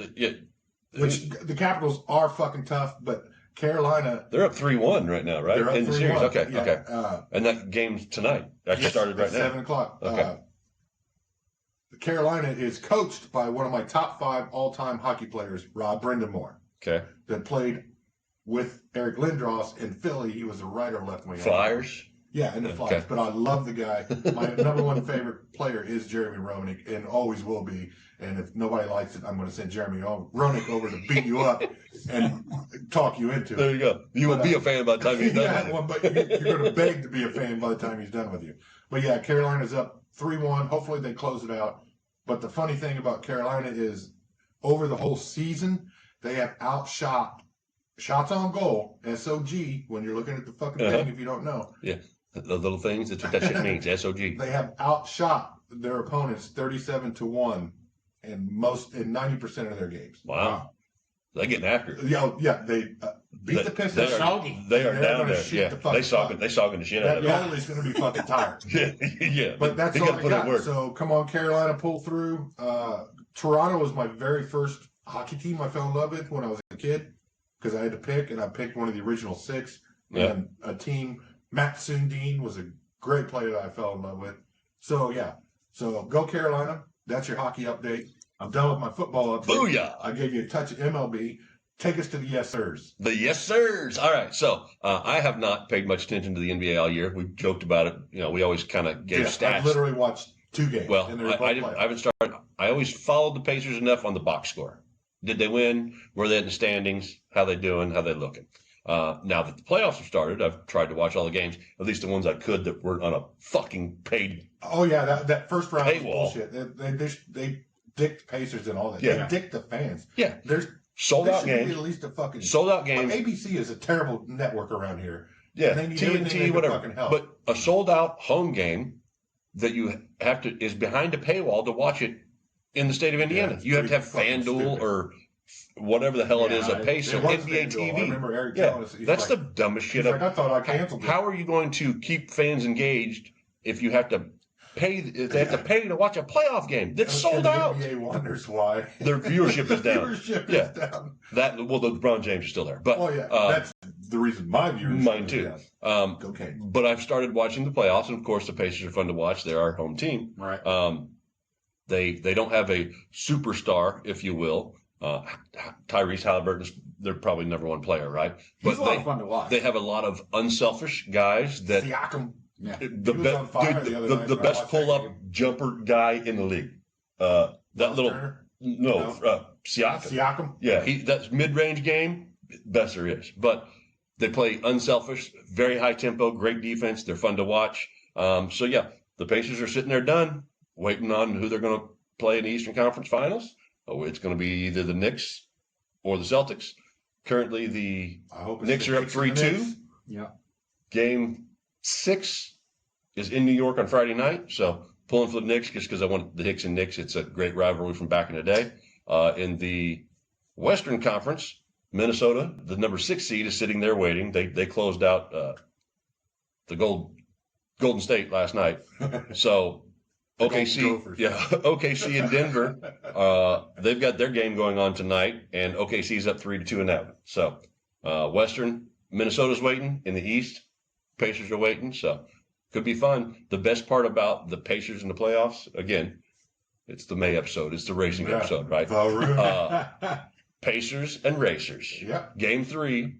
Which the Capitals are fucking tough, but Carolina. They're up 3-1 right now, right? They're up in the series. Okay. Yeah. Okay. And that game's tonight. Actually started right now. 7:00. Okay. Carolina is coached by one of my top 5 all-time hockey players, Rod Brindamore. Okay. That played with Eric Lindros in Philly. He was a right or left wing. Flyers? Yeah, in the Flyers. Okay. But I love the guy. My number one favorite player is Jeremy Roenick and always will be. And if nobody likes it, I'm going to send Jeremy Roenick over to beat you up and talk you into it. There you go. You will be a fan by the time he's done with it. Well, but you're going to beg to be a fan by the time he's done with you. But yeah, Carolina's up 3-1. Hopefully they close it out. But the funny thing about Carolina is over the whole season, they have outshot shots on goal, SOG, when you're looking at the fucking thing, if you don't know. Yeah, the little things, that's what that shit means, SOG. They have outshot their opponents 37-1 in 90% of their games. Wow. They're getting after it. Yeah, they beat the Pistons. They are down there. Yeah, they sogging the shit out of it. That goalie's going to be fucking tired. Yeah. But that's all I got. So come on, Carolina, pull through. Toronto was my very first hockey team I fell in love with when I was a kid because I had to pick, and I picked one of the original 6. Yeah. And a team, Matt Sundin was a great player that I fell in love with. So, yeah. So go Carolina. That's your hockey update. I'm done with my football update. Booyah! I gave you a touch of MLB. Take us to the yes sirs. The yes sirs. All right. So I have not paid much attention to the NBA all year. We've joked about it. You know, we always kind of gave stats. I've literally watched 2 games. Well, I haven't started. I always followed the Pacers enough on the box score. Did they win? Were they in the standings? How they doing? How they looking? Now that the playoffs have started, I've tried to watch all the games, at least the ones I could that weren't on a fucking paid. Oh yeah, that first round paywall. Was bullshit. They dicked Pacers and all that. Yeah. They dicked the fans. Yeah, there's sold out games. At least a fucking sold out games. ABC is a terrible network around here. Yeah, TNT, whatever. But a sold out home game that you have to is behind a paywall to watch it in the state of Indiana. You have to have FanDuel or whatever the hell it is that pays. So NBA TV. I remember Eric telling us. That's the dumbest shit. I thought I canceled. How are you going to keep fans engaged if you have to pay? If they have to pay to watch a playoff game that's sold out. The NBA wonders why their viewership is down. Is down. The LeBron James is still there, but that's the reason my viewership. Mine too. Okay. But I've started watching the playoffs, and of course the Pacers are fun to watch. They're our home team. Right. They don't have a superstar, if you will. Tyrese Halliburton's they're probably number one player, right? He's a lot of fun to watch. They have a lot of unselfish guys that Siakam. Yeah. The, He was on fire the other night the when I best watched that pull-up game. jumper guy in the league. That Miles little Turner? Siakam. Siakam? Yeah, that's mid-range game, best there is. But they play unselfish, very high tempo, great defense. They're fun to watch. So yeah, the Pacers are sitting there done, waiting on who they're going to play in the Eastern Conference Finals. Oh, it's going to be either the Knicks or the Celtics. Currently, the Knicks are up 3-2. Yeah. Game 6 is in New York on Friday night. So pulling for the Knicks just because I want the Hicks and Knicks. It's a great rivalry from back in the day. In the Western Conference, Minnesota, the number 6 seed, is sitting there waiting. They closed out the Golden State last night. So OKC, OKC and Denver, they've got their game going on tonight, and OKC's up 3-2 in that one. So Western, Minnesota's waiting. In the East, Pacers are waiting. So could be fun. The best part about the Pacers in the playoffs, again, it's the May episode. It's the racing episode, right? Varoom. Pacers and Racers. Yep. Game 3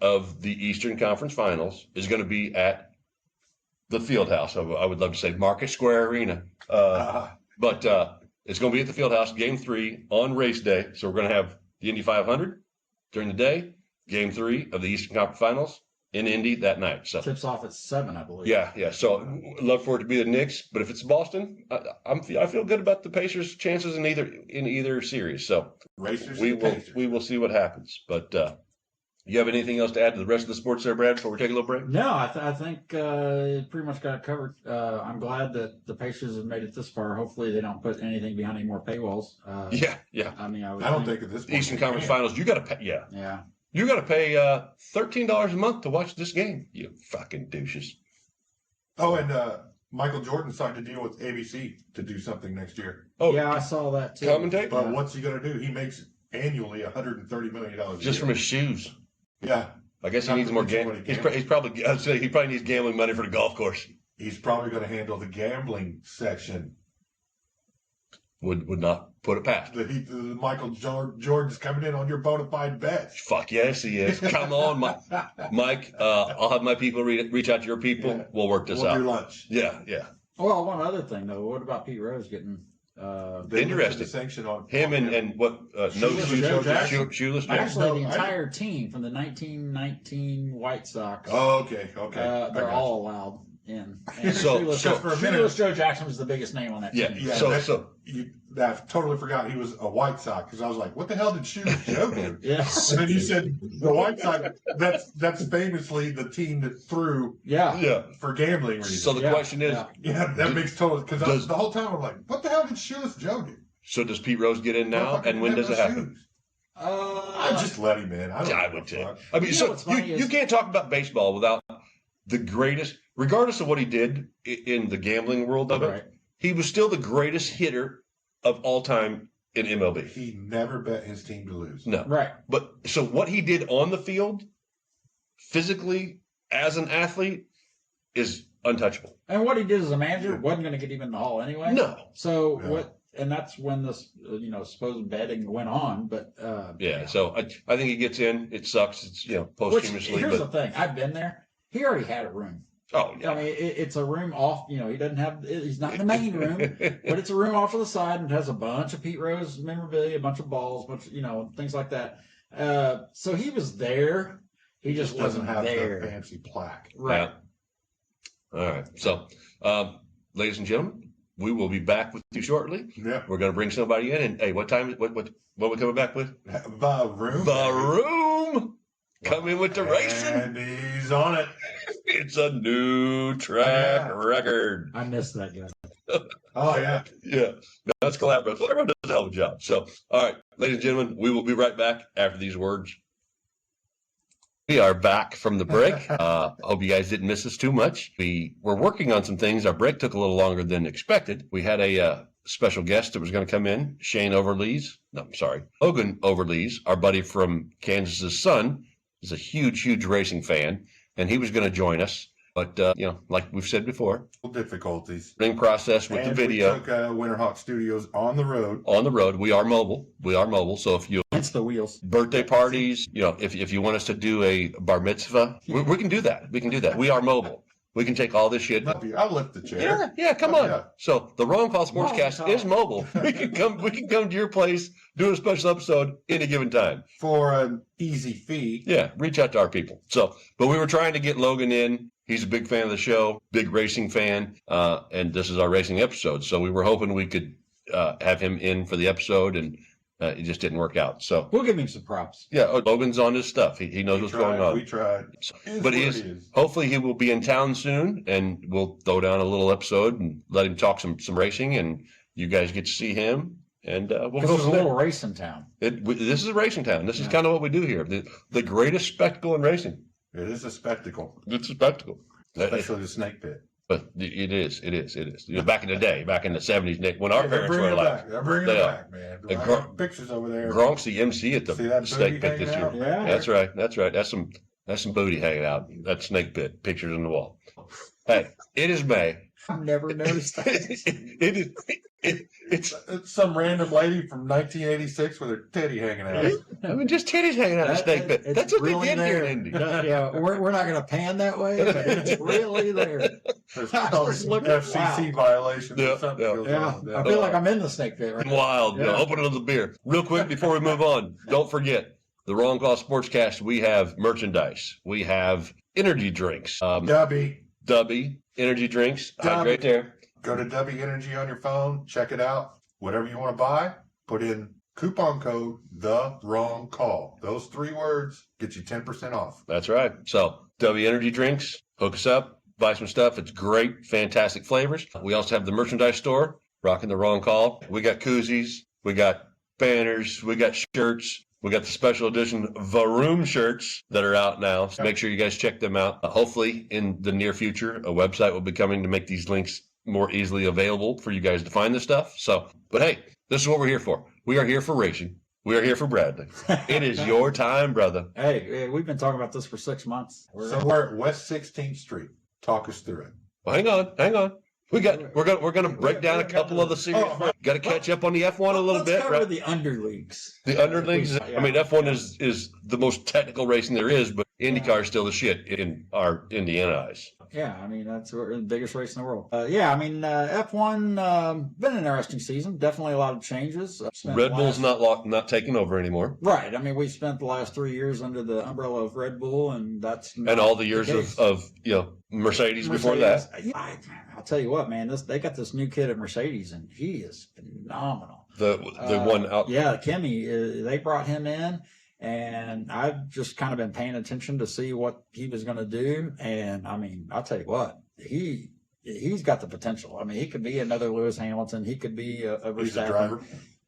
of the Eastern Conference Finals is going to be at the Fieldhouse. I would love to say Market Square Arena. But it's going to be at the Fieldhouse, Game 3 on race day. So we're going to have the Indy 500 during the day, Game 3 of the Eastern Conference Finals in Indy that night. So tips off at 7, I believe. Yeah. So love for it to be the Knicks, but if it's Boston, I feel good about the Pacers' chances in either series. So Racers we Pacers. will see what happens. But you have anything else to add to the rest of the sports there, Brad? Before we take a little break? No, I think pretty much got it covered. I'm glad that the Pacers have made it this far. Hopefully, they don't put anything behind any more paywalls. Yeah. I mean, I don't think at this point Eastern Conference Finals, you got to pay. Yeah. Yeah. You got to pay $13 a month to watch this game. You fucking douches. Oh, and Michael Jordan signed a deal with ABC to do something next year. Oh, Yeah, I saw that too. Commentate? But what's he going to do? He makes annually $130 million a Just year. from his shoes. Yeah. I guess he Not needs to more mention gambling. what He's probably. I'd say he probably needs gambling money for the golf course. He's probably going to handle the gambling section. Would not put it past. The Michael Jordan's coming in on your bona fide bets. Fuck yes, he is. Come on, Mike. I'll have my people reach out to your people. Yeah. We'll work this We'll out. do lunch. Yeah. Well, one other thing though. What about Pete Rose getting? They Interesting. lifted the sanction on Him and what? Shoeless. Yeah. Actually, the entire team from the 1919 White Sox. Oh, okay. They're all allowed in. And So- Shoeless, so for a minute- Shoeless Joe Jackson was the biggest name on that Yeah. team. Yeah, I totally forgot he was a White Sox because I was like, what the hell did Shoeless Joe do? Yes. And then you said the White Sox, that's famously the team that threw Yeah. for gambling reasons. So the Yeah, question is, yeah. Yeah, that makes total, because Does- the whole time I'm like, what the hell did Shoeless Joe do? so does Pete Rose get in now, Motherfucker and when didn't does it have no happen? shoes. I just let him in. I I don't would give a too. fuck. I mean, You know so what's funny you is- can't talk about baseball without the greatest, regardless of what he did in the gambling world of it. Right. He was still the greatest hitter of all time in MLB. He never bet his team to lose. No, Right. but so what he did on the field, physically as an athlete, is untouchable. And what he did as a manager wasn't going to get him in the hall anyway. No. So Yeah. what? And that's when this, supposed betting went on. But Yeah. So I think he gets in. It sucks. It's Which, posthumously, here's but the thing. I've been there. He already had a room. oh yeah. I mean, it's a room off. He doesn't have. He's not in the main room, but it's a room off to the side and has a bunch of Pete Rose memorabilia, a bunch of balls, things like that. So he was there. He just doesn't wasn't have there. the fancy plaque. Right. Yeah. All right. So, ladies and gentlemen, we will be back with you shortly. Yeah. We're going to bring somebody in, and hey, what time? What we coming back with? Varoom. Varoom. Come in with the racing. And he's on it. It's a new track Yeah. record. I missed that guy. Oh, yeah. Yeah, that's collaborative. Everyone does a hell of a job. So, all right, ladies and gentlemen, we will be right back after these words. We are back from the break. Hope you guys didn't miss us too much. We were working on some things. Our break took a little longer than expected. We had a special guest that was going to come in, Logan Overlees, our buddy from Kansas's son, is a huge racing fan, and he was going to join us. But, like we've said before, Difficulties. learning process with the And video we took Winterhawk Studios on the road. on the road. We are mobile. So if you It's the wheels. birthday parties, if you want us to do a bar mitzvah, we can do that. We are mobile. We can take all this shit. I'll lift the chair. Yeah, come on. Yeah. So the Wrong Call Sportscast is mobile. We can come to your place, do a special episode any given time. For an easy fee. Yeah, reach out to our people. So, but we were trying to get Logan in. He's a big fan of the show, big racing fan, and this is our racing episode. So we were hoping we could have him in for the episode, and it just didn't work out. So we'll give him some props. Yeah, Logan's on his stuff. He knows what's going on. We tried. But hopefully he will be in town soon, and we'll throw down a little episode and let him talk some racing, and you guys get to see him. And we'll go. This is a little racing town. This is a racing town. This is kind of what we do here. The greatest spectacle in racing. It is a spectacle. It's a spectacle. Especially the snake pit. But it is. You know, back in the day, back in the 70s, Nick, when our parents were alive. They're bringing it back, man. I got pictures over there. Gronk's the MC at the snake pit this year. Yeah. That's right. That's some booty hanging out. That snake pit. Pictures on the wall. Hey, it is May. I've never noticed that. It's some random lady from 1986 with her titty hanging out. I mean, just titties hanging out in the snake pit. That's what really they did here in Indy. Yeah, we're not going to pan that way, but it's really there. There's FCC violations or something. Yeah, I feel like I'm in the snake pit right now. Wild. Yeah. Open another beer. Real quick before we move on, don't forget, the Wrong Call Sportscast, we have merchandise. We have energy drinks. Dubby energy drinks. Hydrate there. Go to W Energy on your phone, check it out. Whatever you want to buy, put in coupon code The Wrong Call. Those 3 words get you 10% off. That's right. So W Energy drinks, hook us up, buy some stuff. It's great, fantastic flavors. We also have the merchandise store, rocking the Wrong Call. We got koozies, we got banners, we got shirts. We got the special edition Varoom shirts that are out now. So make sure you guys check them out. Hopefully, in the near future, a website will be coming to make these links more easily available for you guys to find this stuff. So, but hey, this is what we're here for. We are here for racing. We are here for Bradley. It is your time, brother. Hey, we've been talking about this for 6 months. So we're at West 16th Street. Talk us through it. Well, hang on. We're gonna break down a couple of the series. Got to catch up on the F1 a little bit, cover right? The underleagues. The underleagues. I mean, F1 is the most technical racing there is, but IndyCar is still the shit in our Indiana eyes. Yeah, I mean, that's the biggest race in the world. F1, been an interesting season. Definitely a lot of changes. Red Bull's not taking over anymore. Right. I mean, we spent the last 3 years under the umbrella of Red Bull, and that's and all the years of Mercedes before that. I'll tell you what, man. They got this new kid at Mercedes, and he is phenomenal. The one out. Yeah, Kimmy. They brought him in. And I've just kind of been paying attention to see what he was going to do. And I mean, I'll tell you what, he's got the potential. I mean, he could be another Lewis Hamilton. He could be a Verstappen. He's a driver.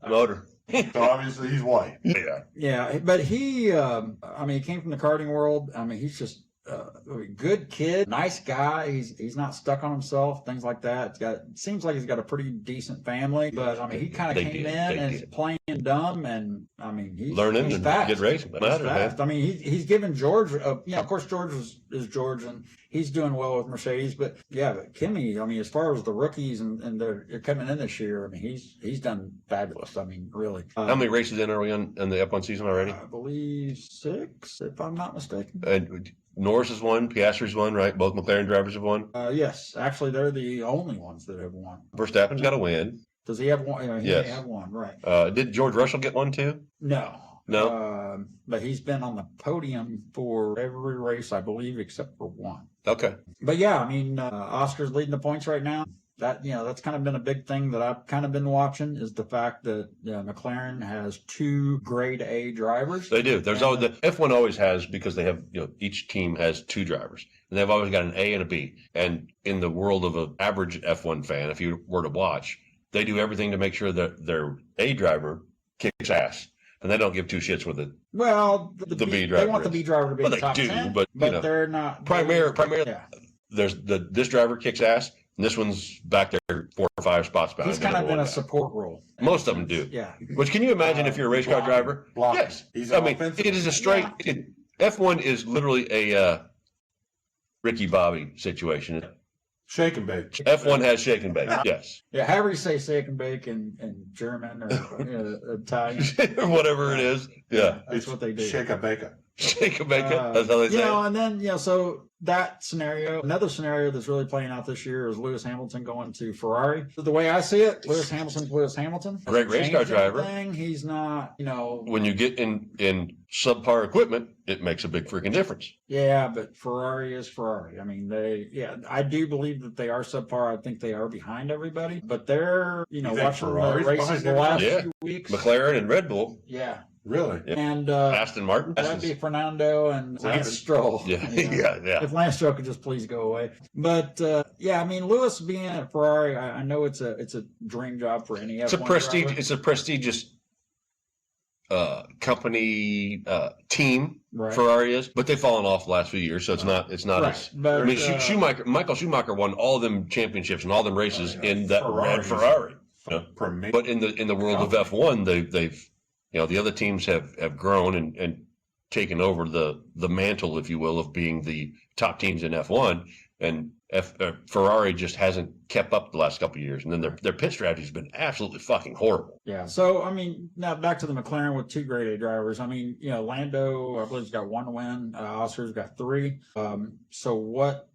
Motor. So obviously he's white. Yeah. Yeah. But he came from the karting world. I mean, he's just a good kid, nice guy. He's not stuck on himself, things like that. Seems like he's got a pretty decent family, but I mean, he kind of came in and is playing dumb, and I mean, he's learning he's and fast. get racing. Fast. I mean, he's given George, of course, George is George, and he's doing well with Mercedes. But Kimmy, I mean, as far as the rookies and they're coming in this year, I mean, he's done fabulous. I mean, really. How many races in are we in the F1 season already? I believe 6, if I'm not mistaken. And Norris has won, Piastri's won, right? Both McLaren drivers have won. Yes, actually, they're the only ones that have won. Verstappen's got a win. Does he have one? He yes. may have one, right? Did George Russell get one too? No. No. But he's been on the podium for every race, I believe, except for one. Okay. But yeah, I mean, Oscar's leading the points right now. That's kind of been a big thing that I've kind of been watching, is the fact that McLaren has 2 grade A drivers. They do. There's always the F1 always has, because they have each team has 2 drivers, and they've always got an A and a B. And in the world of an average F1 fan, if you were to watch, they do everything to make sure that their A driver kicks ass, and they don't give 2 shits with it. Well, the B driver. They want the B driver to be the top 10, but they're not primarily. Yeah. There's this driver kicks ass. And this one's back there 4 or 5 spots behind. He's kind of in a support role. Most of them do. Yeah. Which, can you imagine if you're a race car driver? Yes. It is a straight. F1 is literally a Ricky Bobby situation. Shake and bake. F1 has shake and bake. Yes. Yeah. However you say shake and bake in German or Italian or whatever it is. Yeah. That's what they do. Shake a bake. Shake and bake it. That's how they say it. And then, so that scenario, another scenario that's really playing out this year is Lewis Hamilton going to Ferrari. The way I see it, Lewis Hamilton. Great race car driver. He's not, When you get in subpar equipment, it makes a big freaking difference. Yeah, but Ferrari is Ferrari. I mean, I do believe that they are subpar. I think they are behind everybody, but they're, watching the races the last few weeks. McLaren and Red Bull. Yeah. Really? Yeah. And Aston Martin. That'd be Fernando and Lance Stroll. Yeah. Yeah. If Lance Stroll could just please go away. But Lewis being at Ferrari, I know it's a dream job for any F1 driver. It's a prestigious company team. Right. Ferrari is, but they've fallen off the last few years, so it's not right. as. But, I mean, Michael Schumacher won all them championships and all them races in that red Ferrari. But in the world of F1, they've the other teams have grown and taken over the mantle, if you will, of being the top teams in F1, and Ferrari just hasn't kept up the last couple of years, and then their pit strategy has been absolutely fucking horrible. Yeah. So I mean, now back to the McLaren with 2 grade A drivers. I mean, Lando, I believe, has got 1 win. Oscar's got 3. So what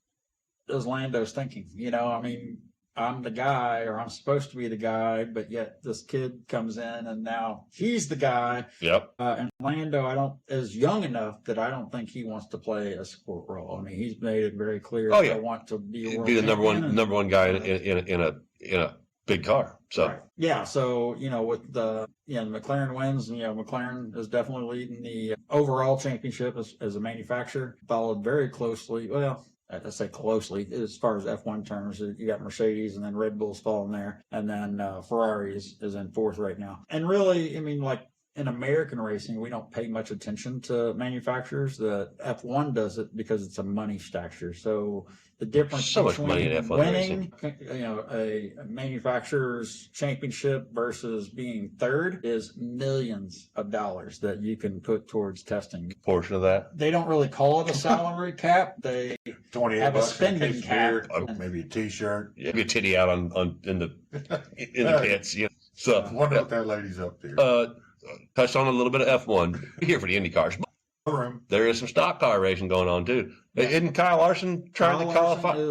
is Lando's thinking? I mean, I'm the guy, or I'm supposed to be the guy, but yet this kid comes in and now he's the guy. Yep. And Lando, is young enough that I don't think he wants to play a support role. I mean, he's made it very clear. Oh, yeah. I want to be the number one guy in a big car. So right. Yeah. So with the McLaren wins, McLaren is definitely leading the overall championship as a manufacturer, followed very closely. Well, I say closely as far as F1 terms. You got Mercedes, and then Red Bull's falling there, and then Ferrari is in 4th right now. And really, I mean, like in American racing, we don't pay much attention to manufacturers. The F1 does it because it's a money stacker. So the difference so much between money in F1 winning, racing. A manufacturer's championship versus being 3rd is millions of dollars that you can put towards testing. Portion of that. They don't really call it a salary cap. They $28 have a spending cap. Maybe a T-shirt. Yeah, be a titty out in the pits. So I wonder what that lady's up there. Touched on a little bit of F1 here for the Indy cars. There is some stock car racing going on too. Yeah. Isn't Kyle Larson trying to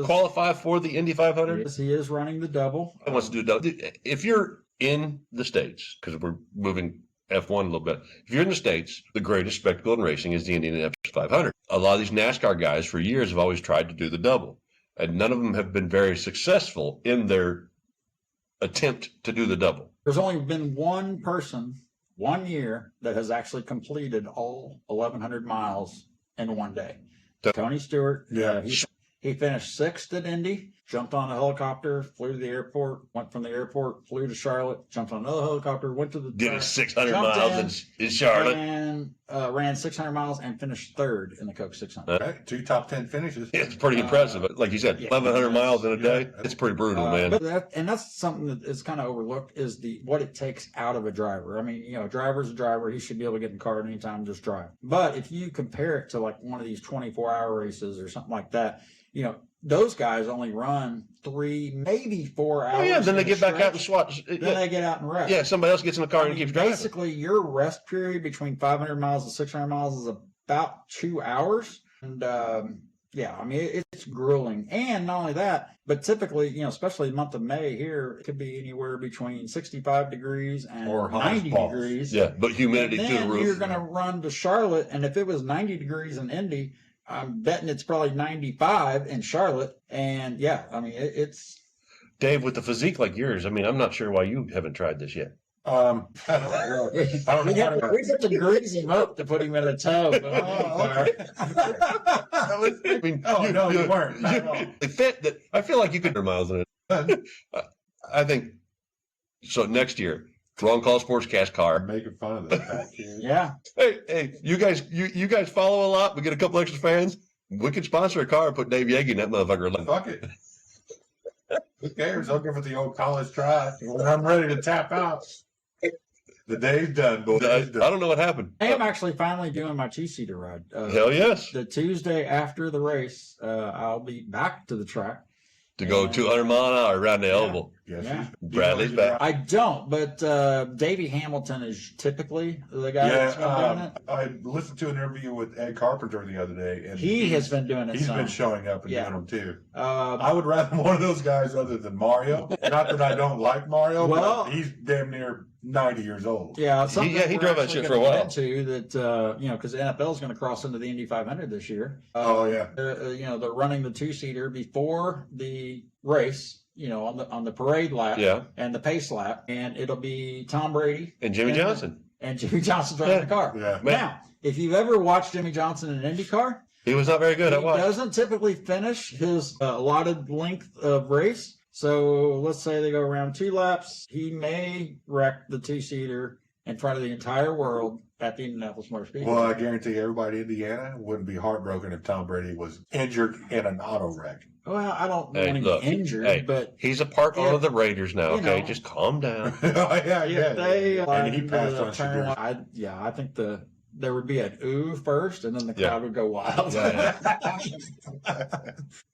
qualify for the Indy 500? Yes, he is running the double. He wants to do double. If you're in the States, because we're moving F1 a little bit, if you're in the States, the greatest spectacle in racing is the Indianapolis 500. A lot of these NASCAR guys for years have always tried to do the double, and none of them have been very successful in their attempt to do the double. There's only been one person 1 year that has actually completed all 1,100 miles in 1 day. Tony Stewart. Yeah. He finished 6th at Indy, jumped on a helicopter, flew to the airport, went from the airport, flew to Charlotte, jumped on another helicopter, went to the did his 600 miles in Charlotte, and ran 600 miles and finished 3rd in the Coke 600. Okay. 2 top 10 finishes. It's pretty impressive. Like you said, 1,100 miles in a day. It's pretty brutal, man. But that's something that is kind of overlooked is what it takes out of a driver. I mean, a driver's a driver. He should be able to get in the car at any time and just drive. But if you compare it to like one of these 24-hour races or something like that, those guys only run 3, maybe 4 hours. Oh yeah, then they get back out and swat. Then they get out and rest. Yeah, somebody else gets in the car and keeps driving. Basically, your rest period between 500 miles and 600 miles is about 2 hours. And it's grueling. And not only that, but typically, especially the month of May here, it could be anywhere between 65 degrees and 90 degrees. Yeah, but humidity through the roof. You're going to run to Charlotte, and if it was 90 degrees in Indy, I'm betting it's probably 95 in Charlotte. And it's Dave, with the physique like yours, I mean, I'm not sure why you haven't tried this yet. We have to grease him up to put him in a tub. You weren't. I feel like you could 100 miles in it. I think so. Next year, Wrong Call Sportscast car. Making fun of that fat kid. Yeah. Hey, you guys follow a lot. We get a couple extra fans. We could sponsor a car and put Dave Yagi in that motherfucker. Fuck it. Who cares? I'll give it the old college try. When I'm ready to tap out. The day's done, boy. I don't know what happened. I am actually finally doing my 2-seater ride. Hell yes. The Tuesday after the race, I'll be back to the track. To go 200 mile an hour around the oval. Yes, Yeah. Bradley's back. I don't, but Davey Hamilton is typically the guy that's been doing it. I listened to an interview with Ed Carpenter the other day, and He has been doing it. He's some. been showing up and Yeah. doing them too. Uh, I would rather one of those guys other than Mario. Not that I don't like Mario, Well- but he's damn near 90 years old. Yeah, something he we're drove that actually shit for a gonna while. get to that, because the NFL is going to cross into the Indy 500 this year. Oh yeah. They're running the two-seater before the race, on the parade lap Yeah. and the pace lap, and it'll be Tom Brady And Jimmy Johnson. and Jimmy Johnson driving the car. Yeah. Now, if you've ever watched Jimmy Johnson in an Indy car, He was not very good. I he watched. doesn't typically finish his allotted length of race. So let's say they go around 2 laps. He may wreck the two-seater in front of the entire world at the Indianapolis Motor Speedway. Well, I guarantee everybody in Indiana wouldn't be heartbroken if Tom Brady was injured in an auto wreck. Well, I don't Hey, want him look, injured, hey, but He's a part owner Yeah. of the Raiders now. You Okay, know. just calm down. yeah, if they And he passed on turn, Shadur. I think there would be an ooh first, and then the Yeah. crowd would go wild. Yeah,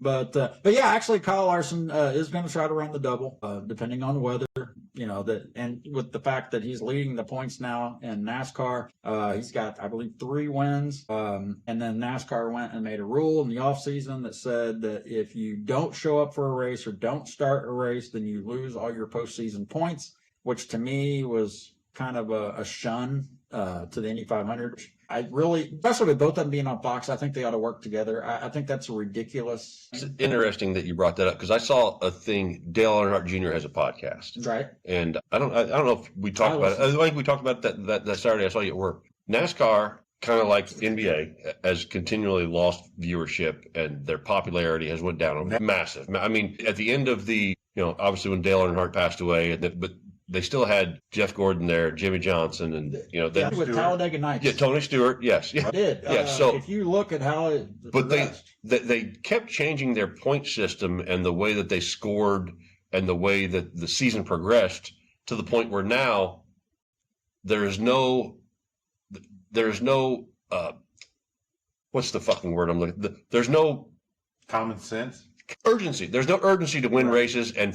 But yeah, actually, Kyle Larson is going to try to run the double, depending on the weather. And with the fact that he's leading the points now in NASCAR, he's got, I believe, 3 wins. And then NASCAR went and made a rule in the offseason that said that if you don't show up for a race or don't start a race, then you lose all your postseason points, which to me was kind of a shun to the Indy 500. I really, especially with both of them being on Fox, I think they ought to work together. I think that's ridiculous. It's interesting that you brought that up because I saw a thing. Dale Earnhardt Jr. has a podcast, Right? and I don't know if we talked about it. I think we talked about that Saturday. I saw you at work. NASCAR, kind of like NBA, has continually lost viewership, and their popularity has went down massive. I mean, at the end of the, obviously when Dale Earnhardt passed away, but they still had Jeff Gordon there, Jimmy Johnson, and With Stewart. Talladega Nights. yeah, Tony Stewart. Yes, yeah. Did. Yeah, so- if you look at how it But progressed, they kept changing their point system and the way that they scored and the way that the season progressed to the point where now there's no what's the fucking word I'm looking? There's no Common sense. urgency. There's no urgency to win races and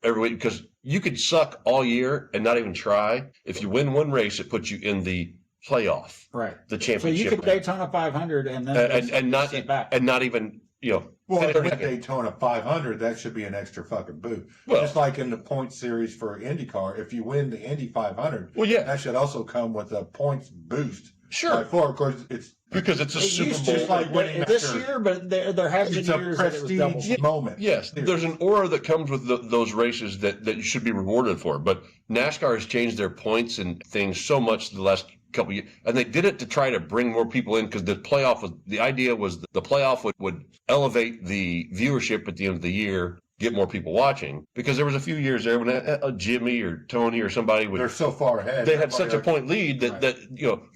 every week because you could suck all year and not even try. If you win one race, it puts you in the playoff, right? the So championship, you could Daytona 500 and then and not sit back. and not even Well, finish with second. Daytona 500, that should be an extra fucking boot. Well- Just like in the point series for IndyCar, if you win the Indy 500, Well, yeah, that should also come with a points boost. sure, Like for, of course, it's because it's a It Super used Bowl. to, just like winning this after- year, but there have been it's a years that it was double. prestige moment. Yes, there's an aura that comes with those races that you should be rewarded for. But NASCAR has changed their points and things so much the last couple of years, and they did it to try to bring more people in because the idea was the playoff would elevate the viewership at the end of the year, get more people watching. Because there was a few years there when Jimmy or Tony or somebody would They're so far ahead. they had such a point lead Right. that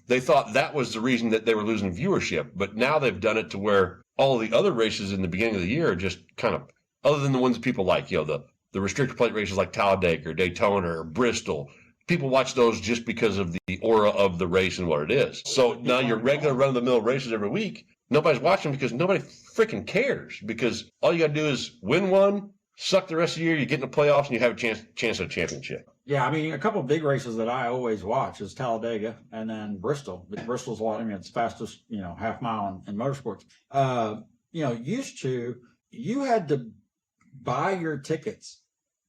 they thought that was the reason that they were losing viewership. But now they've done it to where all the other races in the beginning of the year are just kind of, other than the ones that people like, the restrictor plate races like Talladega or Daytona or Bristol. People watch those just because of the aura of the race and what it is. So now your regular run-of-the-mill races every week, nobody's watching because nobody freaking cares. Because all you got to do is win one, suck the rest of the year, you get in the playoffs, and you have a chance at a championship. Yeah, I mean, a couple of big races that I always watch is Talladega and then Bristol. But Bristol's a lot. I mean, it's fastest, half mile in motorsports. Used to, you had to buy your tickets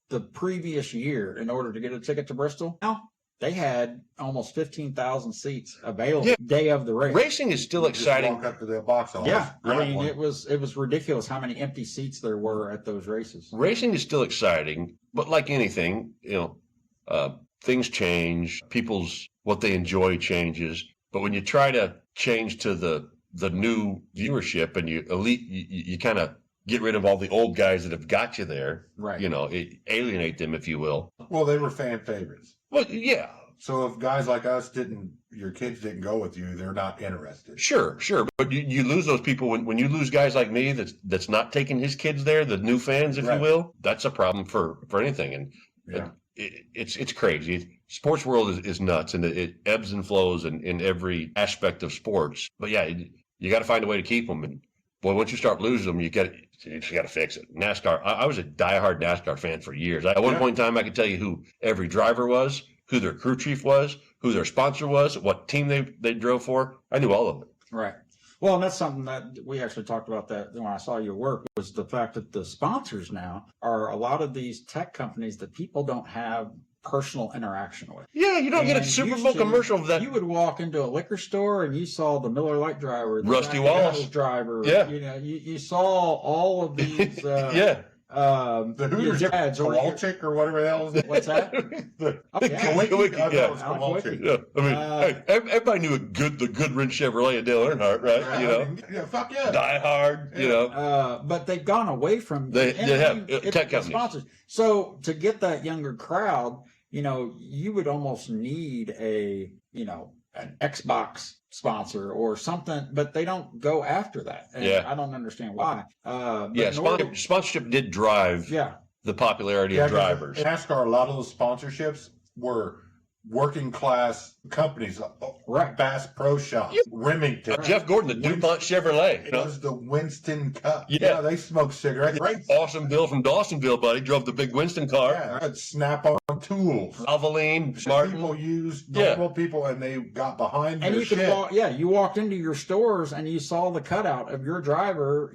the previous year in order to get a ticket to Bristol. Now they had almost 15,000 seats available day of the race. Racing is still You just exciting. walk up to the box office. Yeah, I grab mean, one. it was ridiculous how many empty seats there were at those races. Racing is still exciting, but like anything, things change. What they enjoy changes. But when you try to change to the new viewership and you kind of get rid of all the old guys that have got you there, Right. alienate them, if you will. Well, they were fan favorites. Well, yeah, So if guys like us your kids didn't go with you, they're not interested. sure. But you lose those people when you lose guys like me that's not taking his kids there, the new fans, if Right. you will. That's a problem for anything. And Yeah. it's crazy. Sports world is nuts, and it ebbs and flows in every aspect of sports. But yeah, you got to find a way to keep them. And Boy, once you start losing them, you just got to fix it. NASCAR. I was a diehard NASCAR fan for years. At one point in time, I could tell you who every driver was, who their crew chief was, who their sponsor was, what team they drove for. I knew all of it. Right. Well, and that's something that we actually talked about that when I saw your work, was the fact that the sponsors now are a lot of these tech companies that people don't have personal interaction with. Yeah, you don't get a Super Bowl commercial of that. You would walk into a liquor store and you saw the Miller Lite driver, the Rusty Jack Wallace Daniels driver. Yeah. You know, you saw all of these. Yeah. The Hooters ads or Kowalczyk or whatever the hell is it? what's that? The Kowalczyk, I thought it was Alan Kowalczyk. Yeah, I mean, hey, everybody knew the Goodwrench Chevrolet of Dale Earnhardt, right? Yeah, You know, I mean, yeah, fuck yeah. Die Hard. You know, But they've gone away from They have, tech the companies. sponsors. So to get that younger crowd, you know, you would almost need an Xbox sponsor or something, but they don't go after that. And Yeah. I don't understand why. Sponsorship did drive the popularity of drivers. In NASCAR, a lot of those sponsorships were working class companies, Right. Bass Pro Shop, Remington. Jeff Gordon, the DuPont Chevrolet. You It know? was the Winston Cup. Yeah. They smoked cigarettes. Right. Awesome Bill from Dawsonville, buddy, drove the big Winston car. Yeah, had Snap-on tools. Valvoline, Martin. People used normal people, and they got behind And their you could shit. walk, you walked into your stores and you saw the cutout of your driver,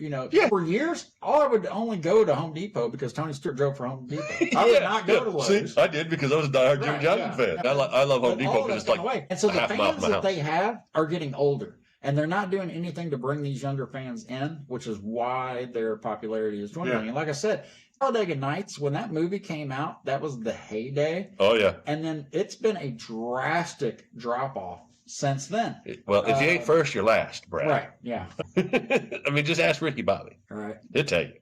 for years. I would only go to Home Depot because Tony Stewart drove for Home Depot. I would not go to Lowe's. See, I did because I was a diehard Jimmy Right, Johnson fan. yeah. I love Home But Depot all because that's it's gone like away. And so a the half mile fans from my that house. they have are getting older. And they're not doing anything to bring these younger fans in, which is why their popularity is dwindling. Yeah. And like I said, Talladega Nights, when that movie came out, that was the heyday. Oh yeah. And then it's been a drastic drop off since then. Well, if you ain't first, you're last, Brad. Right. Yeah. I mean, just ask Ricky Bobby. Right. He'll tell you.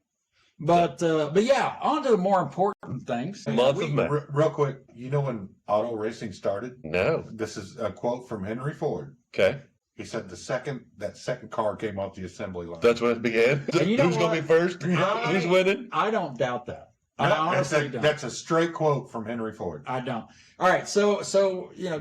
But yeah, on to the more important things. Month of May. Real quick, you know when auto racing started? No. This is a quote from Henry Ford. Okay. He said that second car came off the assembly line. That's when it began. And you know Who's going to be first? Who's winning? I don't doubt that. I honestly don't. That's a straight quote from Henry Ford. I don't. All right, so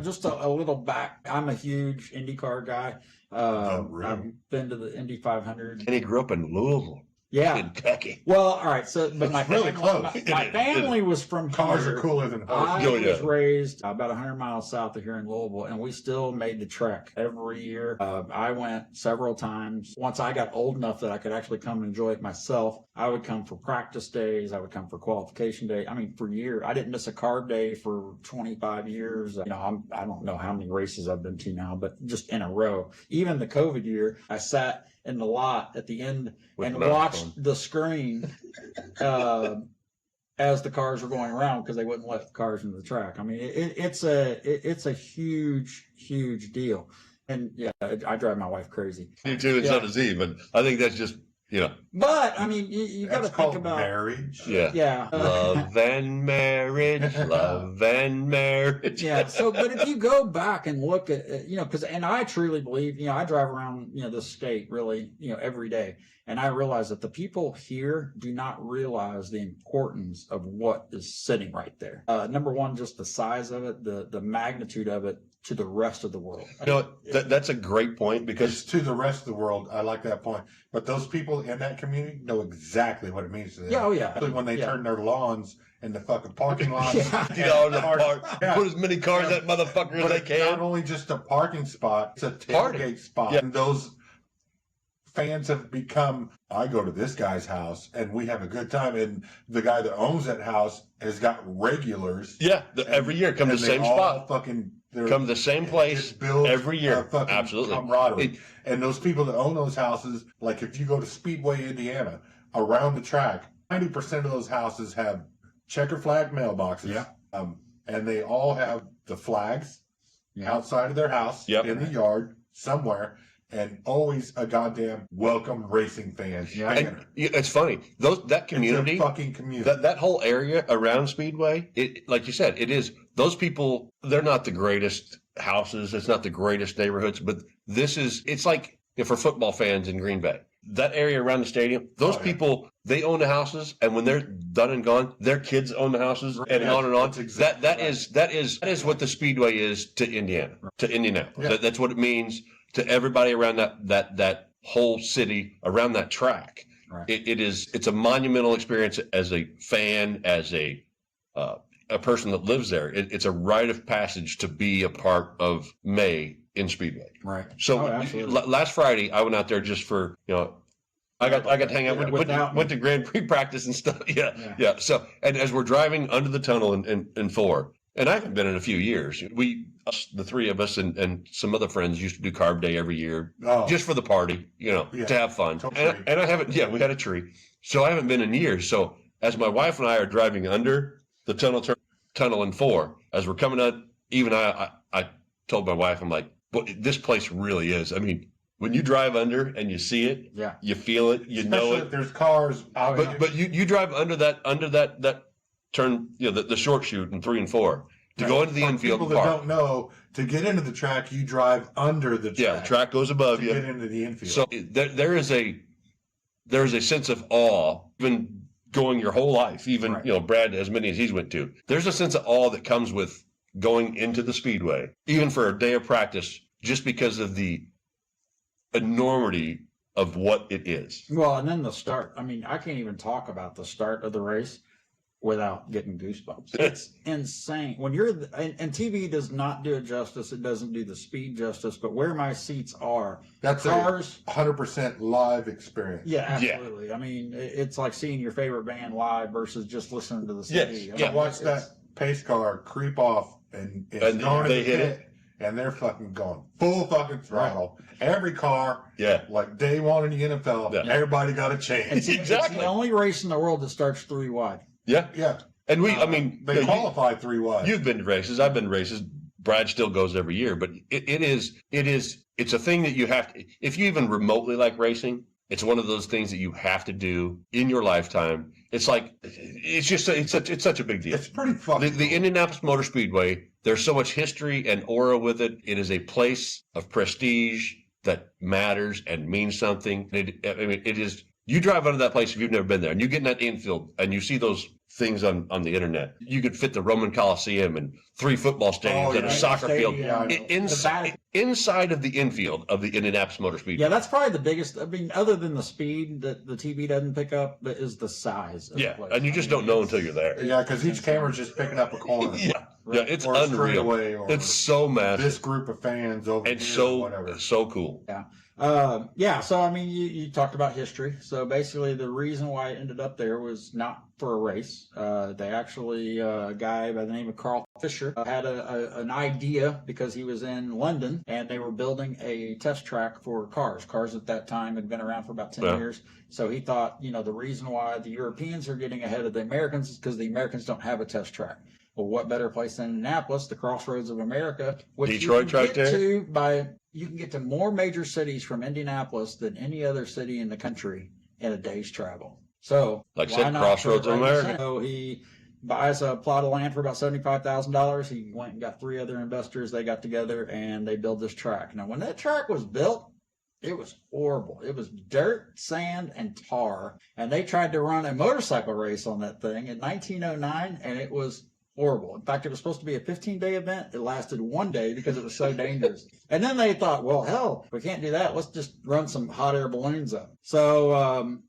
just a little back. I'm a huge IndyCar guy. Really? I've been to the Indy 500. And he grew up in Louisville, Yeah. Kentucky. Well, all right. So, but my It's really family, close. my family was from Cars here. are cooler than I horses. yeah. was raised about 100 miles south of here in Louisville, and we still made the trek every year. I went several times. Once I got old enough that I could actually come and enjoy it myself, I would come for practice days. I would come for qualification day. I mean, for years, I didn't miss a carb day for 25 years. I don't know how many races I've been to now, but just in a row. Even the COVID year, I sat in the lot at the end With and microphone. watched the screen as the cars were going around because they wouldn't let the cars into the track. I mean, it's a huge deal. And yeah, I drive my wife crazy. You too, and so does he. But I think that's just, But I mean, you got to That's think called about marriage. yeah. Love and marriage, love and marriage. Yeah. So, but if you go back and look at, and I truly believe, I drive around, this state really, every day. And I realize that the people here do not realize the importance of what is sitting right there. Number one, just the size of it, the magnitude of it to the rest of the world. That's a great point Because because to the rest of the world, I like that point. But those people in that community know exactly what it means to them. Yeah, oh yeah. Especially when they Yeah. turn their lawns into fucking parking lots. Yeah. $50 a Cars- park, yeah. put as many cars in that motherfucker as But they it's can. not only just a parking spot, it's a Party. tailgate spot. Yeah. And those fans have become, I go to this guy's house and we have a good time. And the guy that owns that house has got regulars. Yeah, every year come to and the they same all spot, Fucking, come to the same place it builds every year. a fucking Absolutely. camaraderie. And those people that own those houses, like if you go to Speedway, Indiana, around the track, 90% of those houses have checker flag mailboxes. Yeah. And they all have the flags Yeah. outside of their house, Yep. in the yard, somewhere, and always a goddamn welcome racing fans. Yeah. And it's funny, that community, It's a fucking community. that whole area around Speedway, it, like you said, it is, those people, they're not the greatest houses, it's not the greatest neighborhoods, but it's like if for football fans in Green Bay, that area around the stadium, those Oh, yeah. people, they own the houses, and when they're done and gone, their kids own the houses, and Yeah, on and on. that's exactly That is what the Speedway is to Indiana, to Indianapolis. Yeah. That's what it means to everybody around that whole city around that track. Right. It's a monumental experience as a fan, as a person that lives there. It's a rite of passage to be a part of May in Speedway. Right. So absolutely. last Friday, I went out there just for, I got to hang out, went to Grand Prix practice and stuff. Yeah. So, and as we're driving under the tunnel in 4, and I haven't been in a few years, the three of us and some other friends used to do Carb Day every year just for the party, to have fun. And I haven't, we had a tree. So I haven't been in years. So as my wife and I are driving under the tunnel in 4, as we're coming out, even I told my wife, I'm like, this place really is. I mean, when you drive under and you see it, you feel it, you know it. If there's cars, but you drive under that turn, the short chute in 3 and 4 to go into the infield. People that don't know, to get into the track, you drive under the track. Yeah, the track goes above you. Get into the infield. So there is a sense of awe, even going your whole life. Even Brad, as many as he's went to, there's a sense of awe that comes with going into the speedway, even for a day of practice, just because of the enormity of what it is. Well, and then the start. I mean, I can't even talk about the start of the race without getting goosebumps. It's insane. When you're, and TV does not do it justice. It doesn't do the speed justice, but where my seats are, that's cars, 100% live experience. Yeah, absolutely. I mean, it's like seeing your favorite band live versus just listening to the CD. Yes. Watch that pace car creep off and they hit it. And they're fucking going full fucking throttle. Right. Every car, like day 1 in the NFL, everybody got a chance. Exactly. It's the only race in the world that starts 3 wide. Yeah. And they qualify 3 wide. You've been to races. I've been to races. Brad still goes every year, but it's a thing that you have to, if you even remotely like racing, it's one of those things that you have to do in your lifetime. It's like, it's such a big deal. It's pretty fun. The Indianapolis Motor Speedway, there's so much history and aura with it. It is a place of prestige that matters and means something. It is, you drive under that place if you've never been there and you get in that infield and you see those things on the internet. You could fit the Roman Coliseum and 3 football stadiums and a soccer field inside of the infield of the Indianapolis Motor Speedway. Yeah, that's probably the biggest. I mean, other than the speed that the TV doesn't pick up, that is the size of the place. And you just don't know until you're there. Yeah, because each camera's just picking up a corner. Yeah, it's unreal. It's so massive. This group of fans over it's here, so cool. So I mean, you talked about history. So basically, the reason why it ended up there was not for a race. They actually, a guy by the name of Carl Fisher had an idea because he was in London and they were building a test track for cars. Cars at that time had been around for about 10 years. So he thought, the reason why the Europeans are getting ahead of the Americans is because the Americans don't have a test track. Well, what better place than Indianapolis, the crossroads of America, which Detroit right there. You can get to more major cities from Indianapolis than any other city in the country in a day's travel. So, like I said, crossroads of America. So he buys a plot of land for about $75,000. He went and got 3 other investors. They got together and they built this track. Now, when that track was built, it was horrible. It was dirt, sand, and tar. And they tried to run a motorcycle race on that thing in 1909, and it was horrible. In fact, it was supposed to be a 15-day event. It lasted 1 day because it was so dangerous. And then they thought, well, hell, we can't do that. Let's just run some hot air balloons up. So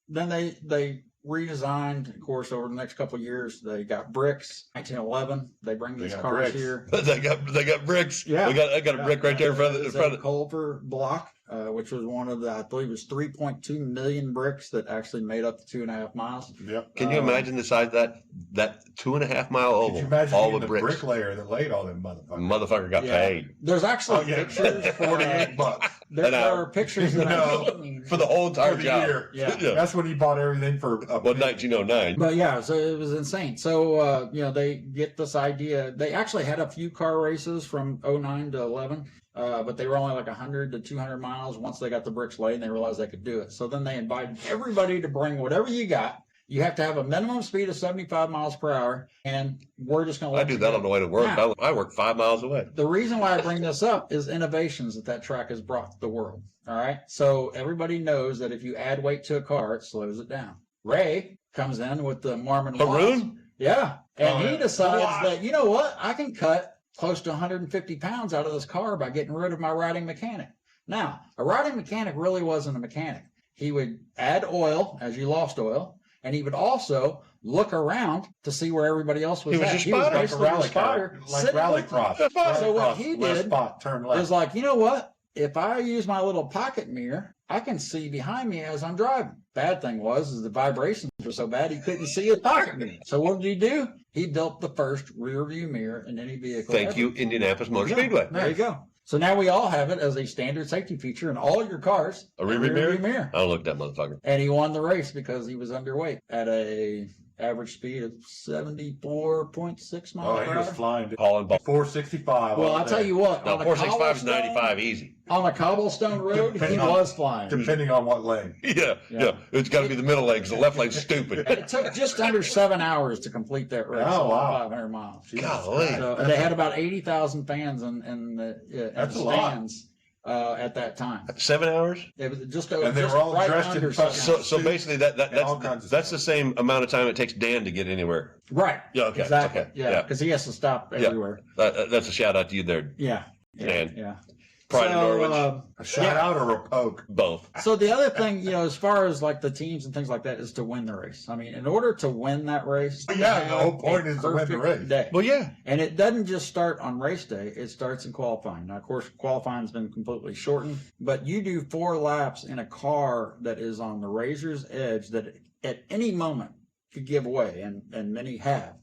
then they redesigned, of course, over the next couple of years. They got bricks. 1911, they bring these cars bricks. Here. they got bricks. Yeah, I got a brick right there in front of the Culver block, which was one of the, I believe it was 3.2 million bricks that actually made up the 2.5 miles. Yep. Can you imagine the size of that 2.5 mile oval? Can you imagine all with the bricks? bricklayer that laid all them motherfuckers? Motherfucker got paid. There's actually pictures for $48. There are pictures that I've seen for the whole entire job. Year. Yeah. That's when he bought everything for 1909. But yeah, so it was insane. So they get this idea. They actually had a few car races from 09 to 11. But they were only like 100 to 200 miles once they got the bricks laid and they realized they could do it. So then they invited everybody to bring whatever you got. You have to have a minimum speed of 75 miles per hour, and we're just going to I do that on the way to work. Now, I work 5 miles away. The reason why I bring this up is innovations that track has brought to the world. All right? So everybody knows that if you add weight to a car, it slows it down. Ray comes in with the Marmon Varoom? Yeah. And he decides that, you know what? I can cut close to 150 pounds out of this car by getting rid of my riding mechanic. Now, a riding mechanic really wasn't a mechanic. He would add oil as you lost oil, and he would also look around to see where everybody else was He was at. your spotter. Like a basically rally your spotter, car, like sitting rally with you. cross. So what he left did spot, turn left. was like, you know what? If I use my little pocket mirror, I can see behind me as I'm driving. Bad thing was the vibrations were so bad he couldn't see his pocket mirror. So what did he do? He built the first rear view mirror in any vehicle. Thank ever. you, Indianapolis Motor There you go. Speedway. There you go. So now we all have it as a standard safety feature in all your cars. A rear view mirror. I don't look at that motherfucker. And he won the race because he was underweight at a average speed of 74.6 miles Oh, he per was hour. flying to Hauling ball. 465. Well, all I'll day. tell you what. No, on a 465 is cobblestone- 95 easy. On a cobblestone road, he Depending on- was flying. Depending on what lane. Yeah. It's got to be the middle leg 'cause the left leg's stupid. And it took just under 7 hours to complete that race. Oh, wow. 500 miles. Jesus Golly. Christ. So they had about 80,000 fans in the That's in a the lot. stands at that time. 7 hours? It was just And they just were all right dressed in under fucking- 7 hours. So basically all kinds of that's stuff. the same amount of time it takes Dan to get anywhere. Right. Yeah, okay, Exactly. okay, Yeah. yeah. Because he has to stop Yeah. everywhere. That's a shout out to you there. Yeah. And Yeah. Pride of Norwich. A shout out or a poke? Both. So the other thing, as far as like the teams and things like that, is to win the race. I mean, in order to win that race, Yeah, you the have whole point a is to win the perfect race. day. Well, yeah. And it doesn't just start on race day, it starts in qualifying. Now, of course, qualifying's been completely shortened, but you do 4 laps in a car that is on the razor's edge that at any moment could give away, and many have,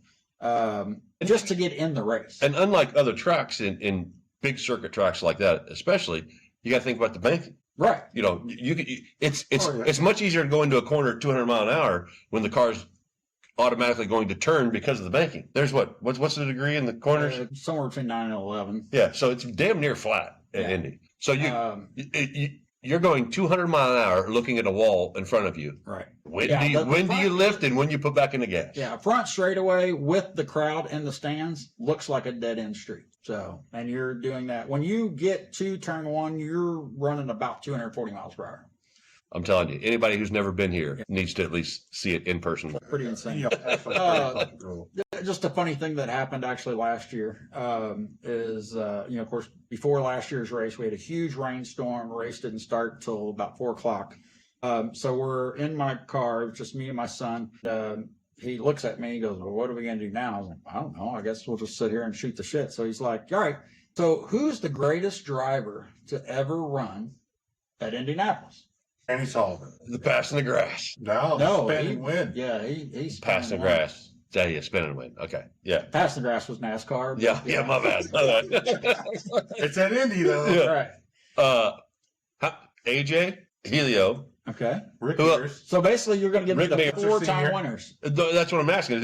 just to get in the race. And unlike other tracks in big circuit tracks like that, especially, you got to think about the banking. Right. It's much easier to go into a corner at 200 mile an hour when the car's automatically going to turn because of the banking. There's what's the degree in the corners? Somewhere between 9 and 11. Yeah, so it's damn near flat at Yeah. Indy. So Um, you're going 200 mile an hour looking at a wall in front of you. right. When Yeah, do you the when do you front- lift and when you put back in the gas? Yeah, front straightaway with the crowd in the stands looks like a dead end street. So, and you're doing that. When you get to turn 1, you're running about 240 miles per hour. I'm telling you, anybody who's never been here needs to at least see it in person. Pretty insane. Yeah, that's what- Uh, Just a funny thing that happened actually last year is, of course, before last year's race, we had a huge rainstorm. The race didn't start till about 4 o'clock. So we're in my car, just me and my son. He looks at me, he goes, well, what are we going to do now? I was like, I don't know. I guess we'll just sit here and shoot the shit. So he's like, all right. So who's the greatest driver to ever run at Indianapolis? Andy Sullivan. The pass in the grass. No, spinning win. Yeah, he's Pass in the grass. Yeah, yeah, spin and win. Okay. Yeah. Pass in the grass was NASCAR. but Yeah, my bad. My bad. It's at Indy though. Yeah. All right. AJ, Helio. Okay. Rick Who- Mears, So basically, you're going to give me Rick the Nixon 4-time Sr. winners. That's what I'm asking.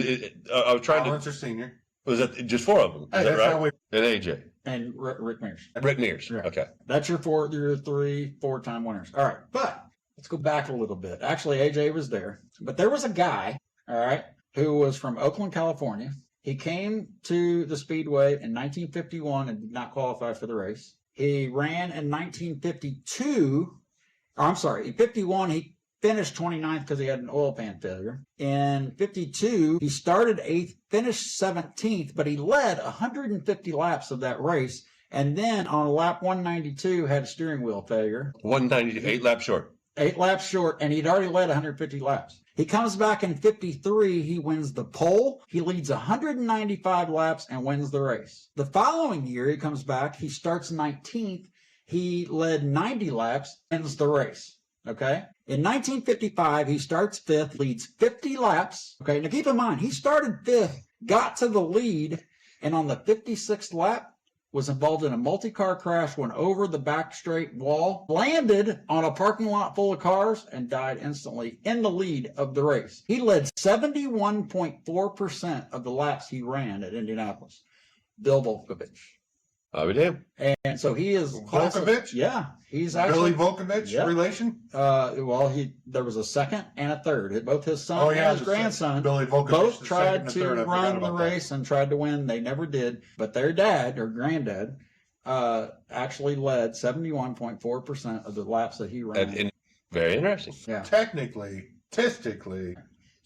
I was trying to. Collins Senior. Was that just 4 of them? Is that That's right? how we. And AJ. And Rick Mears. Rick Mears. Yeah. Okay. That's your 3 4-time winners. All right. But let's go back a little bit. Actually, AJ was there. But there was a guy, all right, who was from Oakland, California. He came to the Speedway in 1951 and did not qualify for the race. He ran in 1952. I'm sorry, in 51, he finished 29th because he had an oil pan failure. In 52, he started 8th, finished 17th, but he led 150 laps of that race. And then on lap 192, had a steering wheel failure. 198 laps short. 8 laps short, and he'd already led 150 laps. He comes back in 53. He wins the pole. He leads 195 laps and wins the race. The following year, he comes back. He starts 19th. He led 90 laps, ends the race. Okay. In 1955, he starts 5th, leads 50 laps. Okay. Now keep in mind, he started 5th, got to the lead, and on the 56th lap, was involved in a multi-car crash, went over the back straight wall, landed on a parking lot full of cars, and died instantly in the lead of the race. He led 71.4% of the laps he ran at Indianapolis. Bill Volkovich. I'll be damned. And so he is Volkovich? Yeah, he's Billy actually Volkovich Yep. relation? there was a second and a third. Both his son Oh, and yeah, his grandson Billy Volkovich. both the tried second and to third. I forgot run the about that. race and tried to win. They never did. But their dad or granddad actually led 71.4% of the laps that he ran. And very interesting. Yeah. Technically, statistically,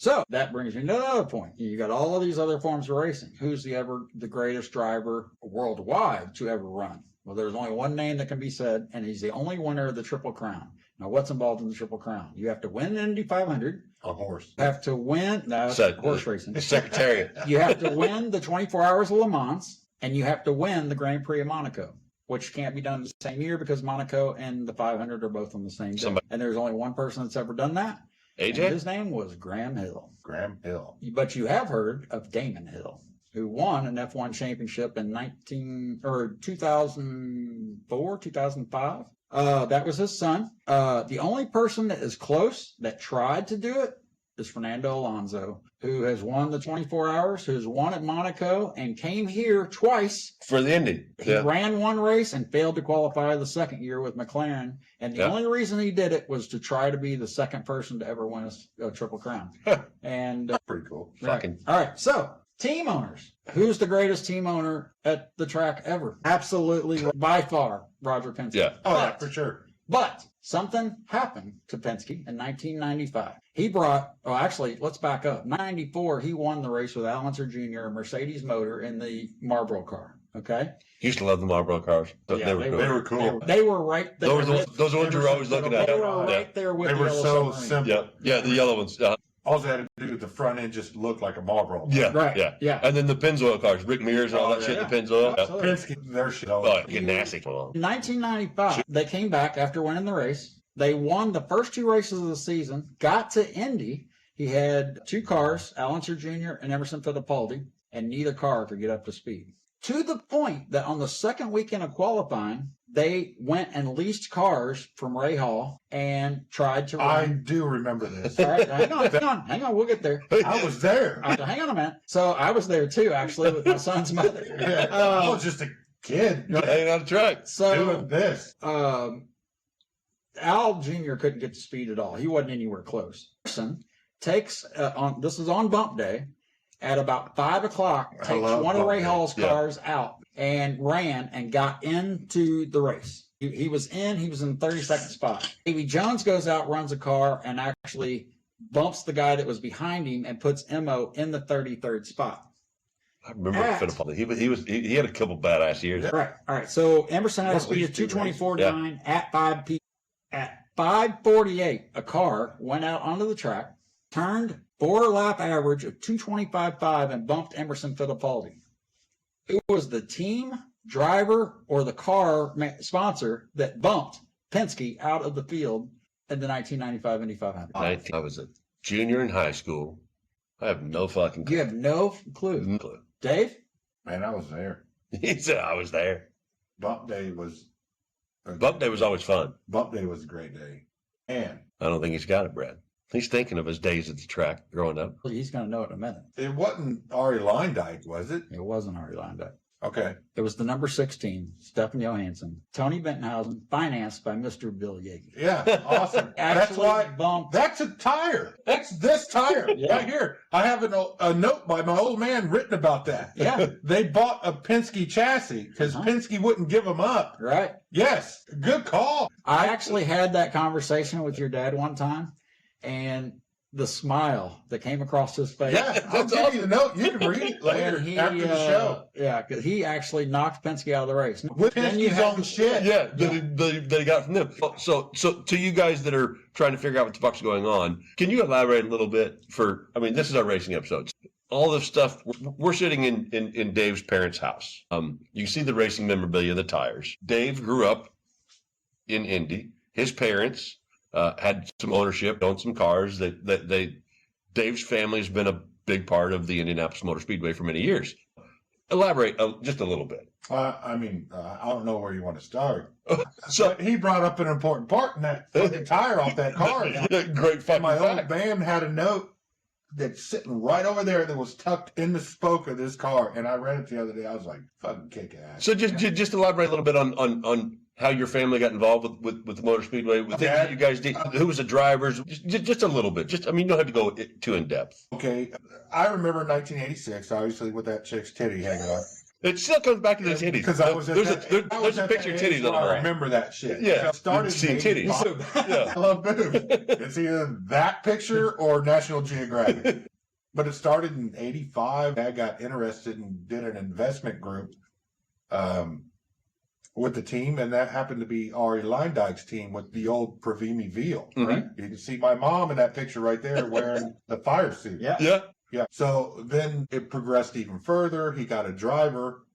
So that brings me to another point. You got all of these other forms of racing. Who's the greatest driver worldwide to ever run? Well, there's only one name that can be said, and he's the only winner of the Triple Crown. Now, what's involved in the Triple Crown? You have to win the Indy 500. A horse. You have to win, no, horse racing. Secretariat. You have to win the 24 Hours of Le Mans, and you have to win the Grand Prix of Monaco, which can't be done the same year because Monaco and the 500 are both on the same day. And there's only one person that's ever done that. AJ? And his name was Graham Hill. Graham Hill. But you have heard of Damon Hill, who won an F1 championship in 2004, 2005. That was his son. The only person that is close that tried to do it is Fernando Alonso, who has won the 24 Hours, who's won at Monaco, and came here twice. For the Indy. He ran one race and failed to qualify the second year with McLaren. And the only reason he did it was to try to be the second person to ever win a Triple Crown. And pretty cool. Right. All right. So team owners. Who's the greatest team owner at the track ever? Absolutely, by far, Roger Penske. Yeah. Oh, yeah, for sure. But something happened to Penske in 1995. He brought, actually, let's back up. 94, he won the race with Al Unser Jr., a Mercedes motor in the Marlboro car. Okay? Used to love the Marlboro cars. Yeah, they were cool. They were right there. Those ones you were always looking at. They were right there with They the were yellow so submarine. simple. Yeah, the yellow ones. All they had to do with the front end just looked like a Marlboro. Yeah, Right. yeah. And then the Pennzoil cars, Rick Mears and all that shit, the Pennzoil. Absolutely. Penske, their shit. Oh, get nasty. In 1995, they came back after winning the race. They won the first two races of the season, got to Indy. He had two cars, Al Unser Jr. and Emerson Fittipaldi, and neither car could get up to speed. To the point that on the second weekend of qualifying, they went and leased cars from Ray Hall and tried to run. I do remember this. All right, hang on, we'll get there. I was there. Hang on a minute. So I was there too, actually, with my son's mother. Yeah. I was just a kid Hanging on the track. doing this. Al Jr. couldn't get to speed at all. He wasn't anywhere close. Takes this is on bump day. At about 5 o'clock, takes one of Ray Hall's cars out and ran and got into the race. He was in 32nd spot. Davy Jones goes out, runs a car, and actually bumps the guy that was behind him and puts Mo in the 33rd spot. I remember Fittipaldi. He had a couple badass years. Right. All right. So Emerson had a speed of 224.9 at 5 p. At 5:48, a car went out onto the track, turned 4-lap average of 225.5 and bumped Emerson Fittipaldi. Who was the team, driver, or the car sponsor that bumped Penske out of the field in the 1995 Indy 500? I was a junior in high school. I have no fucking clue. You have no clue. No clue. Dave? Man, I was there. He said I was there. Bump day was always fun. Bump day was a great day. And I don't think he's got it, Brad. He's thinking of his days at the track growing up. He's going to know it in a minute. it wasn't Ari Lindike, was it? It wasn't Ari Lindike. Okay. It was the number 16, Stephen Johansson, Tony Bentonhausen, financed by Mr. Bill Yagi. Yeah, awesome. That's Actually why. bumped. That's a tire. That's this tire right here. I have a note by my old man written about that. Yeah. They bought a Penske chassis because Penske wouldn't give them up. Right. Yes. Good call. I actually had that conversation with your dad one time, and the smile that came across his face. Yeah, I'll give you the note. You can read it later after the show. Yeah, because he actually knocked Penske out of the race. With Then you Penske's have own to- shit. Yeah, that he got from them. So to you guys that are trying to figure out what the fuck's going on, can you elaborate a little bit this is our racing episodes. All the stuff, we're sitting in Dave's parents' house. You can see the racing memorabilia, the tires. Dave grew up in Indy. His parents had some ownership, owned some cars. Dave's family has been a big part of the Indianapolis Motor Speedway for many years. Elaborate just a little bit. I don't know where you want to start. So But he brought up an important part in that fucking tire off that car. great fucking My old fact. band had a note that's sitting right over there that was tucked in the spoke of this car, and I read it the other day. I was like, "Fucking kick ass." So just elaborate a little bit on how your family got involved with the Motor Speedway, with things that you guys did. Who was the drivers? Just a little bit. You don't have to go too in depth. Okay, I remember 1986, obviously with that chick's titty hanging out. It still comes back to those titties. Because I was at there's that, a, there's a picture of titties on the I wall. remember that shit. Yeah. It started Seen in titties. 85. Yeah. I love boobs. It's either that picture or National Geographic. But it started in 85. I got interested and did an investment group with the team, and that happened to be Ari Leindyke's team with the old Pravimi Veal. Right? You can see my mom in that picture right there wearing the fire suit. Yeah. Yeah. Yeah. So then it progressed even further. He got a driver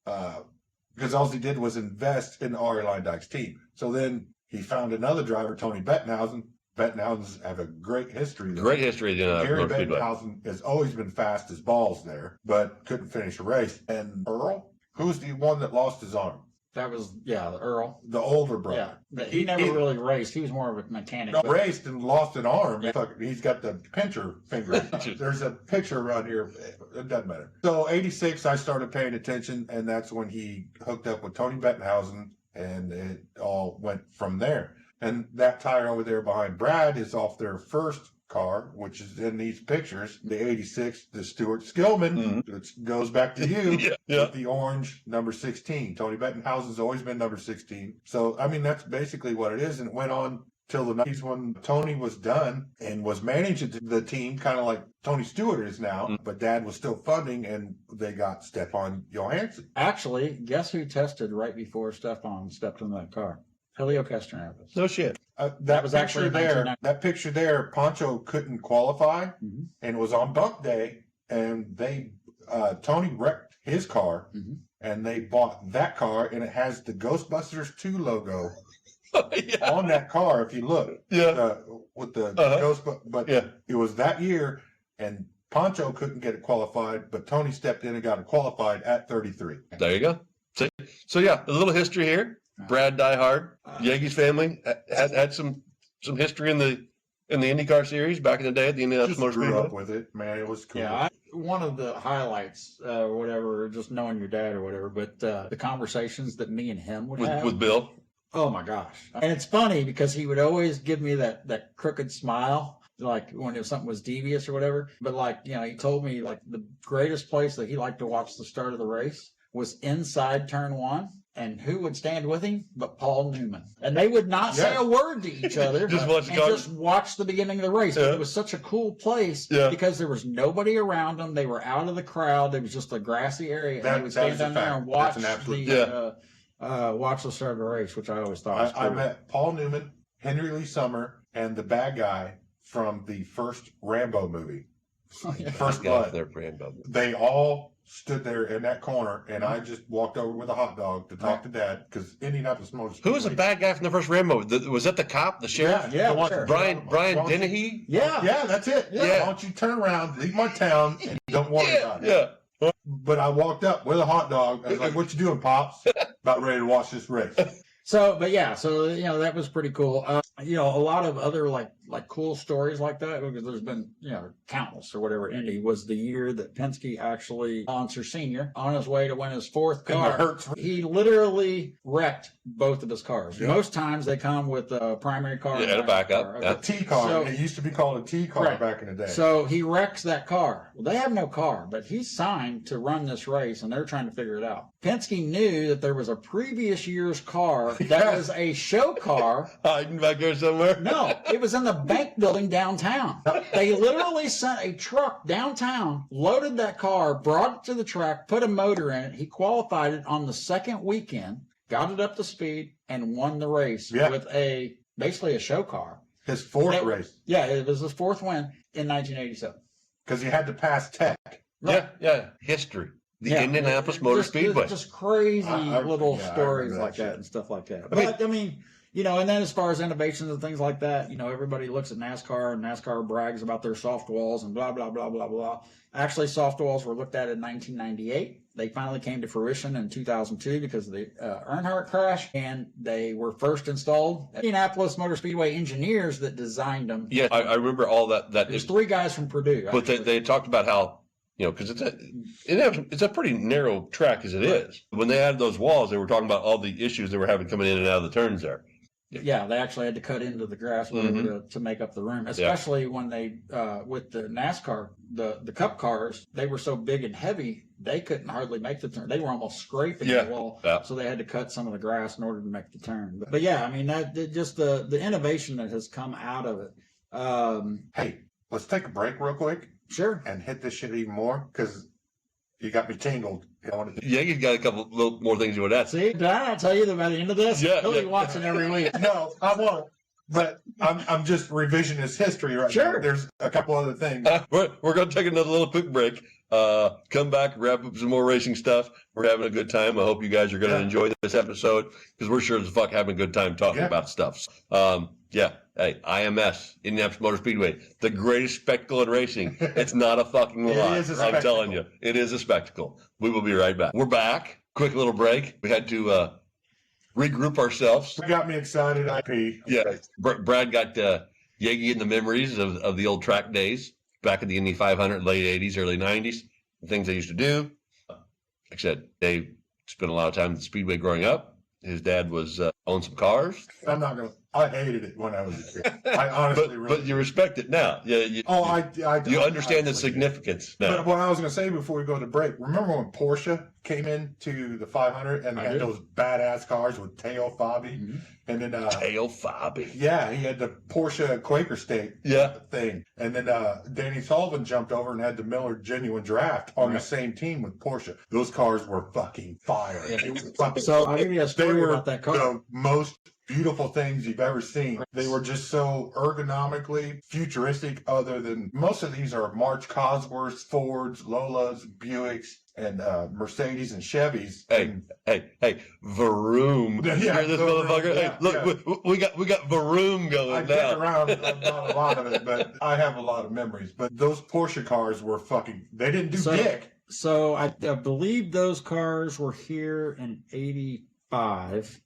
because all he did was invest in Ari Leindyke's team. So then he found another driver, Tony Bettenhausen. Bettenhausen's have a great history there. Great history. Gary Motor Speedway. Bettenhausen has always been fast as balls there, but couldn't finish a race. And Earl, who's the one that lost his arm? That was, the Earl. The older brother. Yeah, but he never really raced. He was more of a mechanic. No, but- raced and lost an arm. Yeah. He's got the pincher finger. There's a picture around here. It doesn't matter. So 86, I started paying attention, and that's when he hooked up with Tony Bettenhausen, and it all went from there. And that tire over there behind Brad is off their first car, which is in these pictures, the 86, the Stuart Skillman, which goes back to you, with the orange number 16. Tony Bettenhausen's always been number 16. So, I mean, that's basically what it is. And it went on till the 90s when Tony was done and was managing the team, kind of like Tony Stewart is now, but Dad was still funding, and they got Stefan Johansson. Actually, guess who tested right before Stefan stepped in that car? Helio Castroneves. No shit. That was picture actually there. 1990. That picture there. Poncho couldn't qualify, and it was on bump day. And they, Tony wrecked his car, and they bought that car, and it has the Ghostbusters 2 logo on that car. If you look, with the Ghostbusters, but it was that year, and Poncho couldn't get it qualified, but Tony stepped in and got it qualified at 33. There you go. So yeah, a little history here. Brad Diehard, Yankees family had some history in the IndyCar series back in the day at the Indianapolis Just Motor grew Speedway. up with it, man. It was cool. Yeah, one of the highlights, whatever, just knowing your dad or whatever, but the conversations that me and him would have. With Bill. Oh my gosh. And it's funny because he would always give me that crooked smile, like when something was devious or whatever. But like, he told me like the greatest place that he liked to watch the start of the race was inside turn 1. And who would stand with him but Paul Newman? And they would not say a word to each other. Just watch the car. Just watch the beginning of the race. It was such a cool place because there was nobody around them. They were out of the crowd. It was just a grassy area. And they would stand down there and watch watch the start of the race, which I always thought was cool. I met Paul Newman, Henry Lee Summer, and the bad guy from the first Rambo movie. First Blood. They all stood there in that corner, and I just walked over with a hot dog to talk to Dad, because Indianapolis Motor Speedway. Who was the bad guy from the first Rambo? Was that the cop, the sheriff? Yeah, sure. Brian Dennehy? Yeah, that's it. Yeah. Why don't you turn around, leave my town, and don't worry about it. Yeah. But I walked up with a hot dog. I was like, "What you doing, Pops?" About ready to watch this race. So that was pretty cool. A lot of other like cool stories like that, because there's been countless or whatever. Indy was the year that Penske actually, Onser Senior, on his way to win his 4th car, he literally wrecked both of his cars. Most times they come with a primary car and a backup, a T car. So, it used to be called a T car back in the day. So he wrecks that car. Well, they have no car, but he's signed to run this race, and they're trying to figure it out. Penske knew that there was a previous year's car that was a show car. Hiding back there somewhere? No, it was in the bank building downtown. They literally sent a truck downtown, loaded that car, brought it to the track, put a motor in it. He qualified it on the second weekend, got it up to speed, and won the race with basically a show car. His 4th race. Yeah, it was his 4th win in 1987. Because he had to pass Tech. Right. Yeah. History. The Indianapolis Motor Speedway. Just crazy little stories like that and stuff like that. But, and then as far as innovations and things like that, everybody looks at NASCAR, and NASCAR brags about their soft walls and blah, blah, blah, blah, blah. Actually, soft walls were looked at in 1998. They finally came to fruition in 2002 because of the Earnhardt crash, and they were first installed. Indianapolis Motor Speedway engineers that designed them. Yeah, I remember all that. There's 3 guys from Purdue. But they talked about how, because it's a pretty narrow track as it is. When they added those walls, they were talking about all the issues they were having coming in and out of the turns there. Yeah, they actually had to cut into the grass to make up the room, especially when they, with the NASCAR, the cup cars, they were so big and heavy, they couldn't hardly make the turn. They were almost scraping the wall. Yeah. So they had to cut some of the grass in order to make the turn. But yeah, I mean, just the innovation that has come out of it. Hey, let's take a break real quick. Sure. And hit this shit even more because you got me tingled. Yeah, you got a couple little more things you would ask. See, did I not tell you that by the end of this? Yeah, He'll be watching every week. No, I won't. But I'm just revisionist history right now. Sure. There's a couple other things. We're going to take another little quick break. Come back, wrap up some more racing stuff. We're having a good time. I hope you guys are going to enjoy this episode because we're sure as fuck having a good time talking about stuff. Hey, IMS, Indianapolis Motor Speedway, the greatest spectacle in racing. It's not a fucking lie. It is a spectacle. I'm telling you, it is a spectacle. We will be right back. We're back. Quick little break. We had to regroup ourselves. You got me excited. I pee. Yeah, Brad got Yagi in the memories of the old track days back in the Indy 500, late 80s, early 90s, the things they used to do. Like I said, Dave spent a lot of time at the Speedway growing up. His dad was owned some cars. I'm not going to. I hated it when I was a kid. I honestly but you respect it now. Yeah. You understand the significance now. But what I was going to say before we go to break, remember when Porsche came into the 500 and they had those badass cars with Teo Fabi? Mm-hmm. And then Teo Fabi. Yeah, he had the Porsche Quaker State thing. And then Danny Sullivan jumped over and had the Miller Genuine Draft on the same team with Porsche. Those cars were fucking fire. Yeah. So I'll give you a story about that car. The most beautiful things you've ever seen. They were just so ergonomically futuristic, other than most of these are March Cosworths, Fords, Lolas, Buicks, and Mercedes and Chevys. Hey, Varoom. Yeah, Hear this motherfucker? Yeah, hey, look, we got Varoom going I now. get around not a lot of it, but I have a lot of memories. But those Porsche cars were fucking, they didn't do dick. So I believe those cars were here in 85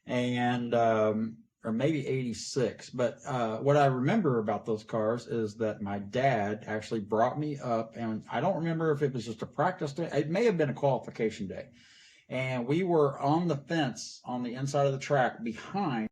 and or maybe 86. But what I remember about those cars is that my dad actually brought me up, and I don't remember if it was just a practice day. It may have been a qualification day. And we were on the fence on the inside of the track behind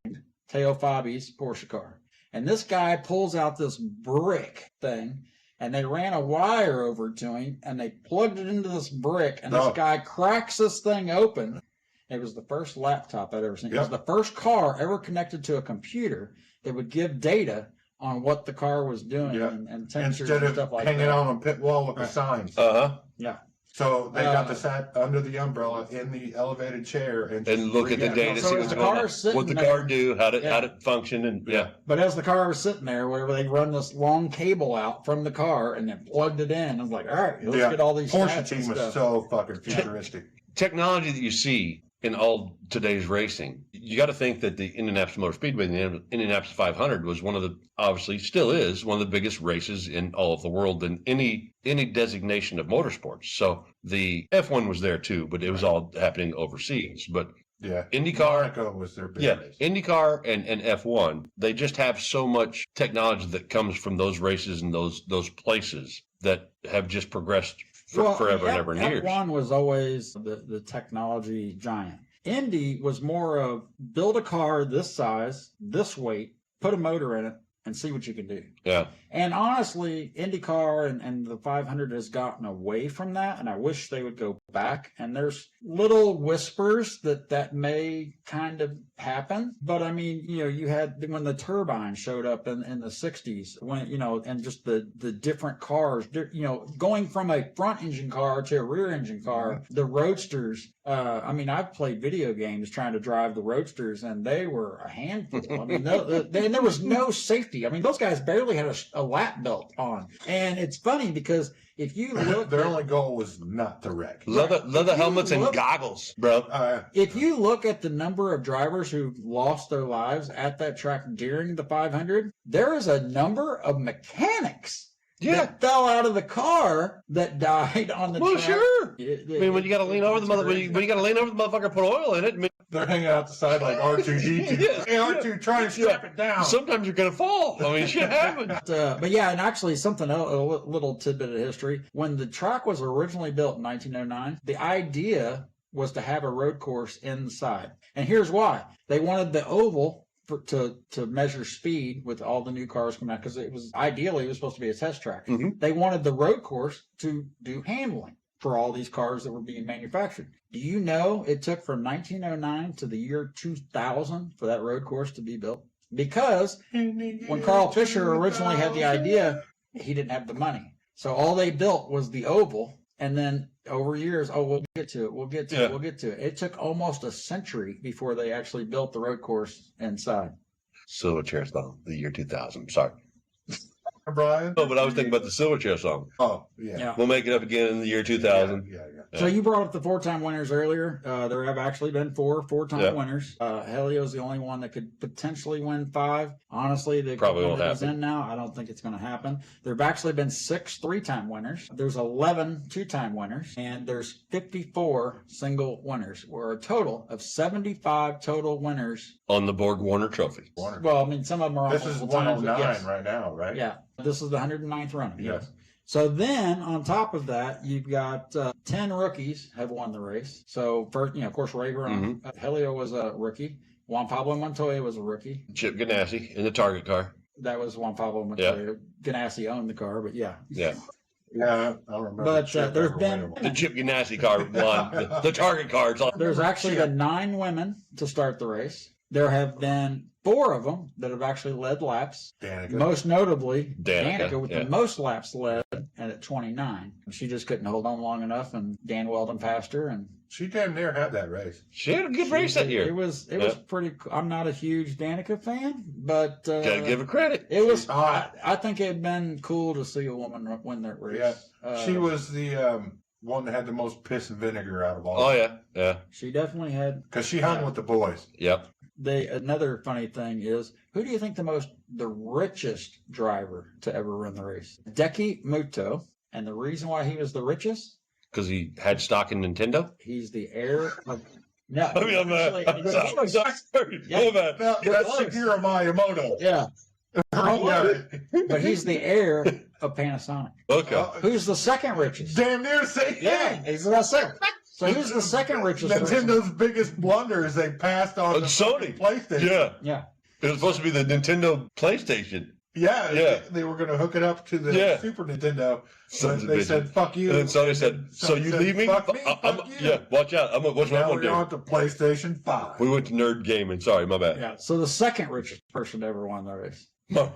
Teo Fabi's Porsche car. And this guy pulls out this brick thing, and they ran a wire over to him, and they plugged it into this brick, and this guy cracks this thing open. It was the first laptop I'd ever seen. It was the first car ever connected to a computer that would give data on what the car was doing and temperatures and stuff like that. Instead of hanging on a pit wall with the signs. Yeah. So they got the sat under the umbrella in the elevated chair and look at the data, so see as the car sitting what the there, car do, how to function, and But as the car was sitting there, wherever they run this long cable out from the car and then plugged it in, I was like, all right, let's get all these Porsche stats team and was stuff. so fucking futuristic. Technology that you see in all today's racing, you got to think that the Indianapolis Motor Speedway, the Indianapolis 500, was one of the, obviously still is one of the biggest races in all of the world in any designation of motorsports. So the F1 was there too, but it was all happening overseas. But IndyCar Monaco was their big race. IndyCar and F1, they just have so much technology that comes from those races and those places that have just progressed forever and ever and years. F1 was always the technology giant. Indy was more of build a car this size, this weight, put a motor in it, and see what you can do. Yeah. And honestly, IndyCar and the 500 has gotten away from that, and I wish they would go back. And there's little whispers that may kind of happen. But I mean, you had when the turbine showed up in the 60s, when, and just the different cars, going from a front engine car to a rear engine car, the Roadsters. I mean, I've played video games trying to drive the Roadsters, and they were a handful. I mean, there was no safety. I mean, those guys barely had a lap belt on. And it's funny because if you look, their only goal was not to wreck. Leather helmets and goggles, bro. If you look at the number of drivers who lost their lives at that track during the 500, there is a number of mechanics that fell out of the car that died on the track. Well, sure. I mean, when you got to lean over the motherfucker, put oil in it. I mean, they're hanging out the side like R2D2. Hey, R2, try and strap it down. Sometimes you're gonna fall. I mean, shit happens. But yeah, and actually something else, a little tidbit of history. When the track was originally built in 1909, the idea was to have a road course inside. And here's why. They wanted the oval to measure speed with all the new cars coming out, because it was supposed to be a test track. Mhm. They wanted the road course to do handling for all these cars that were being manufactured. Do you know it took from 1909 to the year 2000 for that road course to be built? Because when Carl Fisher originally had the idea, he didn't have the money. So all they built was the oval, and then over years, we'll get to it. It took almost a century before they actually built the road course inside. Silverchair song, the year 2000. Sorry. Brian? No, but I was thinking about the Silverchair song. Oh, yeah. Yeah. We'll make it up again in the year 2000. Yeah. So you brought up the four-time winners earlier. There have actually been four-time winners. Helio's the only one that could potentially win 5. Honestly, the Probably won't is happen. in now. I don't think it's going to happen. There have actually been 6 3-time winners. There's 11 2-time winners, and there's 54 single winners. We're a total of 75 total winners On the Borg Warner Trophy. Warner. Well, I mean, some of them are This on is multiple times, but 109 yes. right now, right? Yeah, this is the 109th running. Yes. So then, on top of that, you've got 10 rookies have won the race. So first, of course, Ray Varoom, Helio was a rookie. Juan Pablo Montoya was a rookie. Chip Ganassi in the Target car. That was Juan Pablo Montoya. Ganassi owned the car, but yeah. Yeah. Yeah, I remember. But Chip there's ever been win. The Chip Ganassi car won. The Target car's on. There's actually been 9 women to start the race. There have been 4 of them that have actually led laps. Danica. Most notably, Danica, Danica with the most laps led, and at 29. She just couldn't hold on long enough, and Dan Weldon passed her. And She damn near had that race. She had a good race that year. It was pretty cool. I'm not a huge Danica fan, but Gotta give her credit. it was. hot. I think it'd been cool to see a woman win that race. Yeah. She was the one that had the most piss and vinegar out of all. Oh, yeah. She definitely had. Because she hung with the boys. Yep. Another funny thing is, who do you think the richest driver to ever run the race? Deki Muto. And the reason why he was the richest, Because he had stock in Nintendo? he's the heir of. No, I mean, I'm sorry. Yeah. No, that's Shigeru Miyamoto. Yeah, Yeah. but he's the heir of Panasonic. Okay. Who's the second richest? Damn near the same thing. he's the second. So who's the second richest person? Nintendo's biggest blunder is they passed on the Sony. PlayStation. Yeah. Yeah. It was supposed to be the Nintendo PlayStation. Yeah. They were going to hook it up to the Super Nintendo. Sons of But they bitches. said, fuck you. And then Sony said, so you leave me? Fuck me, I'm- fuck you. Yeah, watch out. What's Now wrong we're with on to PlayStation 5. We went to nerd gaming. Sorry, my bad. Yeah. So the second richest person to ever won the race. No.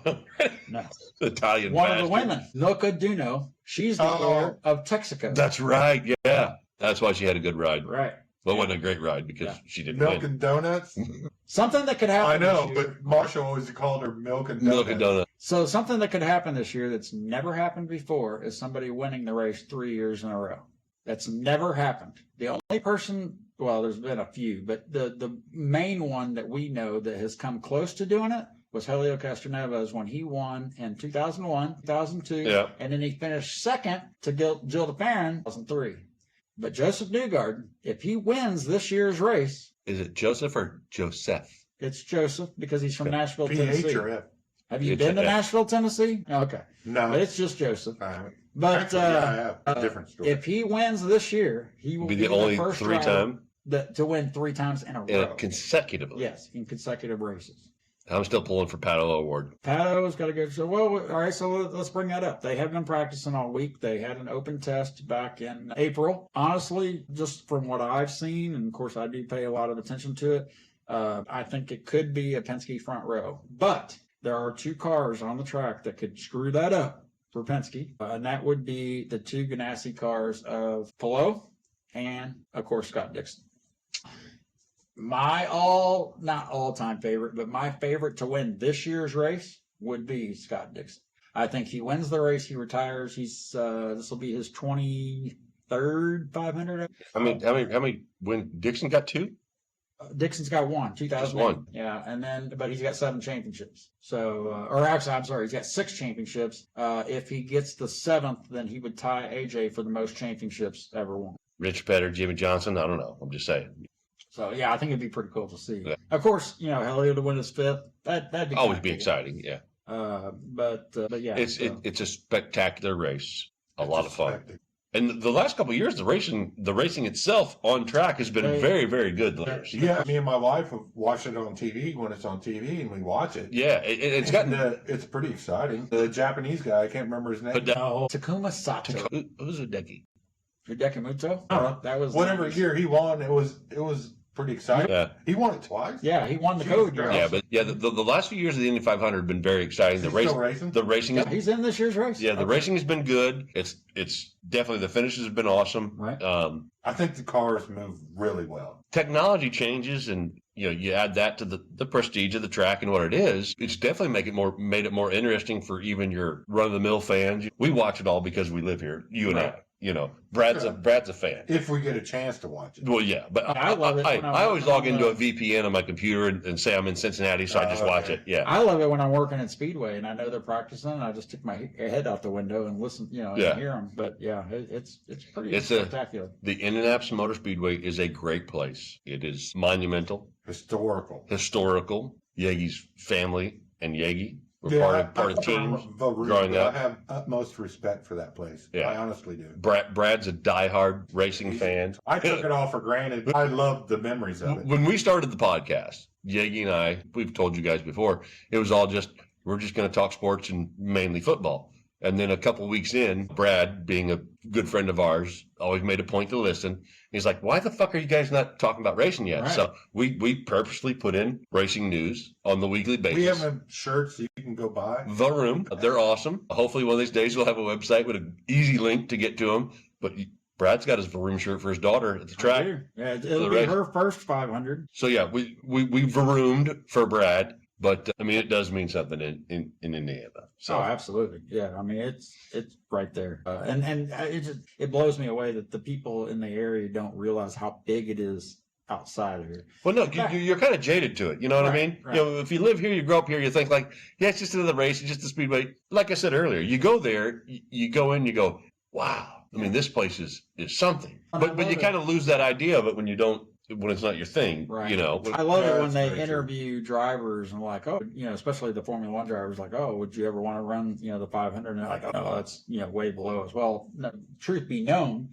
Italian One bastard. of the women, Luca Duno. She's the heir of Texaco. That's right. Yeah. That's why she had a good ride. right. Well, it wasn't a great ride because she didn't Milk win. and Donuts? Something that could happen. I know, this year. but Marshall always called her Milk and Donuts. Milk and donut. So something that could happen this year that's never happened before is somebody winning the race 3 years in a row. That's never happened. The only person, well, there's been a few, but the main one that we know that has come close to doing it was Helio Castroneves when he won in 2001, 2002, Yeah. and then he finished second to Jill DeFerrin in 2003. But Joseph Newgarden, if he wins this year's race, Is it Joseph or Joseph? it's Joseph because he's from Nashville, PH Tennessee. or F? Have you It's been to a F. Nashville, Tennessee? Okay. No. But it's just Joseph. I haven't. But Actually, yeah, I have. A different story. if he wins this year, he will Be the only first 3-time driver to win 3 times in a row. consecutively. Yes, in consecutive races. I'm still pulling for Pato Award. Pato's got to go. So, well, all right, so let's bring that up. They have been practicing all week. They had an open test back in April. Honestly, just from what I've seen, and of course I do pay a lot of attention to it, I think it could be a Penske front row. But there are 2 cars on the track that could screw that up for Penske, and that would be the 2 Ganassi cars of Palou and, of course, Scott Dixon. My not all-time favorite, but my favorite to win this year's race would be Scott Dixon. I think he wins the race, he retires. This will be his 23rd 500. How many when Dixon got 2? Dixon's got 1, 2001. one. Yeah, but he's got 7 championships. So, or actually, I'm sorry, he's got 6 championships. If he gets the 7th, then he would tie AJ for the most championships ever won. Rich Petter, Jimmy Johnson. I don't know. I'm just saying. So yeah, I think it'd be pretty cool to see. Yeah. Of course, Helio to win his 5th. That'd be Always kinda be cool. exciting. Yeah. But yeah, It's a spectacular race. A lot of fun. And the last couple of years, the racing itself on track has been very, very good. Yeah, me and my wife have watched it on TV when it's on TV, and we watch it. Yeah, it's gotten. It's pretty exciting. The Japanese guy, I can't remember his name. Takuma Sato. Who's Hideki? Hideki Muto? That was whatever year he won. It was pretty exciting. Yeah. He won it twice. Yeah, he won the code. Yeah, but the last few years of the Indy 500 have been very exciting. The racing. He's in this year's race. Yeah, the racing has been good. It's definitely, the finishes have been awesome. Right. I think the cars move really well. Technology changes, and you add that to the prestige of the track and what it is. It's definitely made it more interesting for even your run of the mill fans. We watch it all because we live here. You and I. Brad's a fan. If we get a chance to watch it. Well, yeah, but I love it. I always log into a VPN on my computer and say I'm in Cincinnati, so I just watch it. Yeah, I love it when I'm working at Speedway and I know they're practicing, and I just stick my head out the window and listen, and hear them. But yeah, it's pretty spectacular. The Indianapolis Motor Speedway is a great place. It is monumental, historical. Yeage's family and Yeage were part of teams growing up. I have utmost respect for that place. Yeah. I honestly do. Brad's a diehard racing fan. I took it all for granted. I love the memories of it. When we started the podcast, Yeage and I, we've told you guys before, it was all we're just going to talk sports and mainly football. And then a couple of weeks in, Brad, being a good friend of ours, always made a point to listen. He's like, why the fuck are you guys not talking about racing yet? Right. So we purposely put in racing news on the weekly basis. We have shirts you can go buy. Varoom, they're awesome. Hopefully one of these days we'll have a website with an easy link to get to them. But Brad's got his Varoom shirt for his daughter at the track. Yeah, it'll be her first 500. So yeah, we Varoomed for Brad. But it does mean something in Indiana. So. Oh, absolutely, yeah. It's right there, and it blows me away that the people in the area don't realize how big it is outside of here. Well, no, you're kind of jaded to it. You know what I mean? Right. If you live here, you grow up here, you think like, yeah, it's just another race, it's just a speedway. Like I said earlier, you go there, you go in, you go, wow. This place is something. But you kind of lose that idea of it when it's not your thing, right. I love it when they interview drivers and like, especially the Formula One drivers, like, oh, would you ever want to run, the 500? And they're like, oh, that's, way below us. Well, no, truth be known,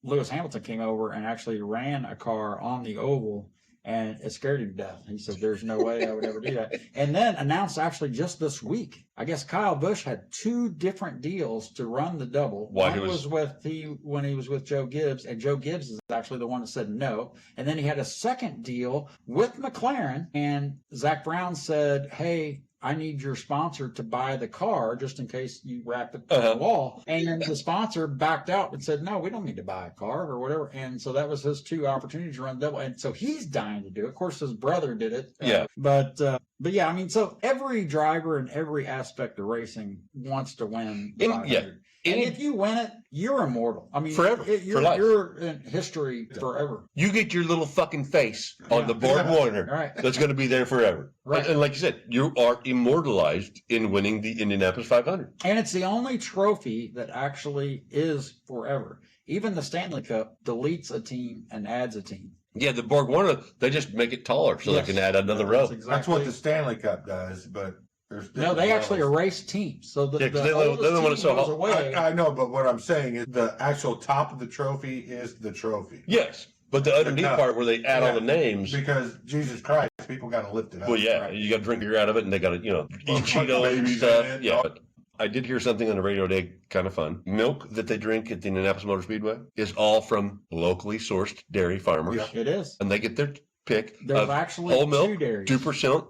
Lewis Hamilton came over and actually ran a car on the oval, and it scared him to death. He said, there's no way I would ever do that. And then announced actually just this week, I guess Kyle Busch had 2 different deals to run the double. One was when he was with Joe Gibbs, and Joe Gibbs is actually the one that said no. And then he had a second deal with McLaren, and Zach Brown said, hey, I need your sponsor to buy the car just in case you wrap it on the wall. And the sponsor backed out and said, no, we don't need to buy a car or whatever. And so that was his 2 opportunities to run double. And so he's dying to do it. Of course, his brother did it. But yeah, so every driver in every aspect of racing wants to win. And if you win it, you're immortal. Forever. For life. You're in history forever. You get your little fucking face on the board monitor. Right. That's going to be there forever. Right. And like you said, you are immortalized in winning the Indianapolis 500. And it's the only trophy that actually is forever. Even the Stanley Cup deletes a team and adds a team. Yeah, the Borg Warner, they just make it taller so they can add another row. That's what the Stanley Cup does, but... No, they actually erase teams. So the they don't want to goes away. I know, but what I'm saying is the actual top of the trophy is the trophy. Yes, but the underneath part where they add all the names. Because, Jesus Christ, people got to lift it up. Well, yeah, you got to drink beer out of it, and they got to, eat Cheetos and stuff. Yeah, but I did hear something on the radio today, kind of fun. Milk that they drink at the Indianapolis Motor Speedway is all from locally sourced dairy farmers. Yeah, it is. And they get their pick There's of actually whole milk, 2 dairies. 2%,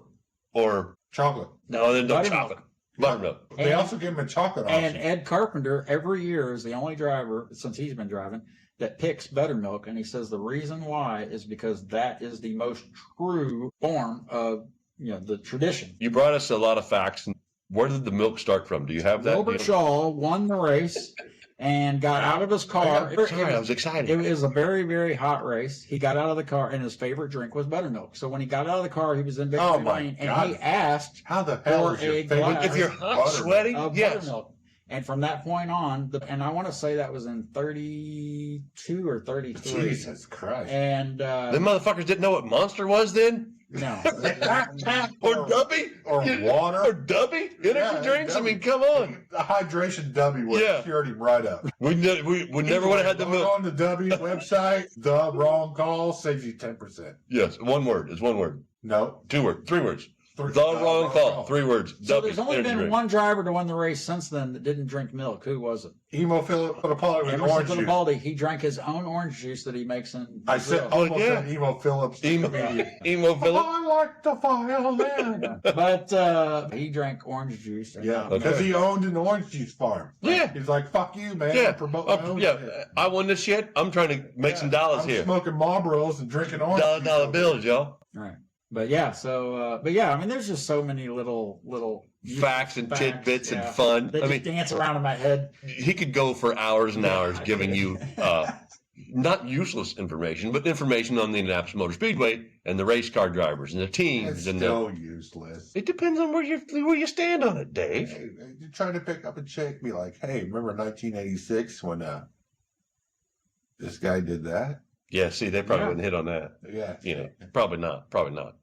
or... chocolate. No, there's no chocolate. Buttermilk. They also give him a chocolate option. And Ed Carpenter, every year, is the only driver, since he's been driving, that picks buttermilk. And he says the reason why is because that is the most true form of, the tradition. You brought us a lot of facts. Where did the milk start from? Do you have that? Robert Shaw won the race and got out of his car. I was excited. It was a very, very hot race. He got out of the car, and his favorite drink was buttermilk. So when he got out of the car, he was in victory lane, and he asked how the hell for is your a glass if you're hot, sweaty, of buttermilk. And from that point on, and I want to say that was in 32 or 33. Jesus Christ. And the motherfuckers didn't know what Monster was then? No. Or Dubby? or Yeah, water. Or Dubby? Energy Yeah, drinks? I Dubby. mean, come on. The hydration Dubby would Yeah. cured him right up. We never would have had the Go milk. on the W website. The wrong call saves you 10%. Yes, one word. It's one word. No, 2 words. 3 words. The The wrong call. 3 words. So Dubby, there's only energy been drink. one driver to win the race since then that didn't drink milk. Who was it? Emo Fittipaldi with Emerson orange juice. Fittipaldi. He drank his own orange juice that he makes in I said, Brazil. almost yeah. said Emo Phillips. Emo Philip. I like the violin. But he drank orange juice. and Yeah, not because Okay. he owned an orange juice farm. Yeah. He's like, fuck you, man. Yeah. I promote my own Yeah. shit. I won this shit. I'm trying to make some dollars I'm here. smoking Marlboros and drinking orange juice. Dollar bills, y'all. Right. But yeah, so but yeah, I mean, there's just so many little Facts and tidbits and yeah. fun. They I just mean, dance around in my head. he could go for hours and hours giving you not useless information, but information on the Indianapolis Motor Speedway and the race car drivers and the teams. It's And still useless. it depends on where you stand on it, Dave. Hey, you're trying to pick up a chick, be like, hey, remember 1986 when this guy did that? Yeah, see, they probably Yeah. wouldn't hit on that. Yeah. You know, probably not.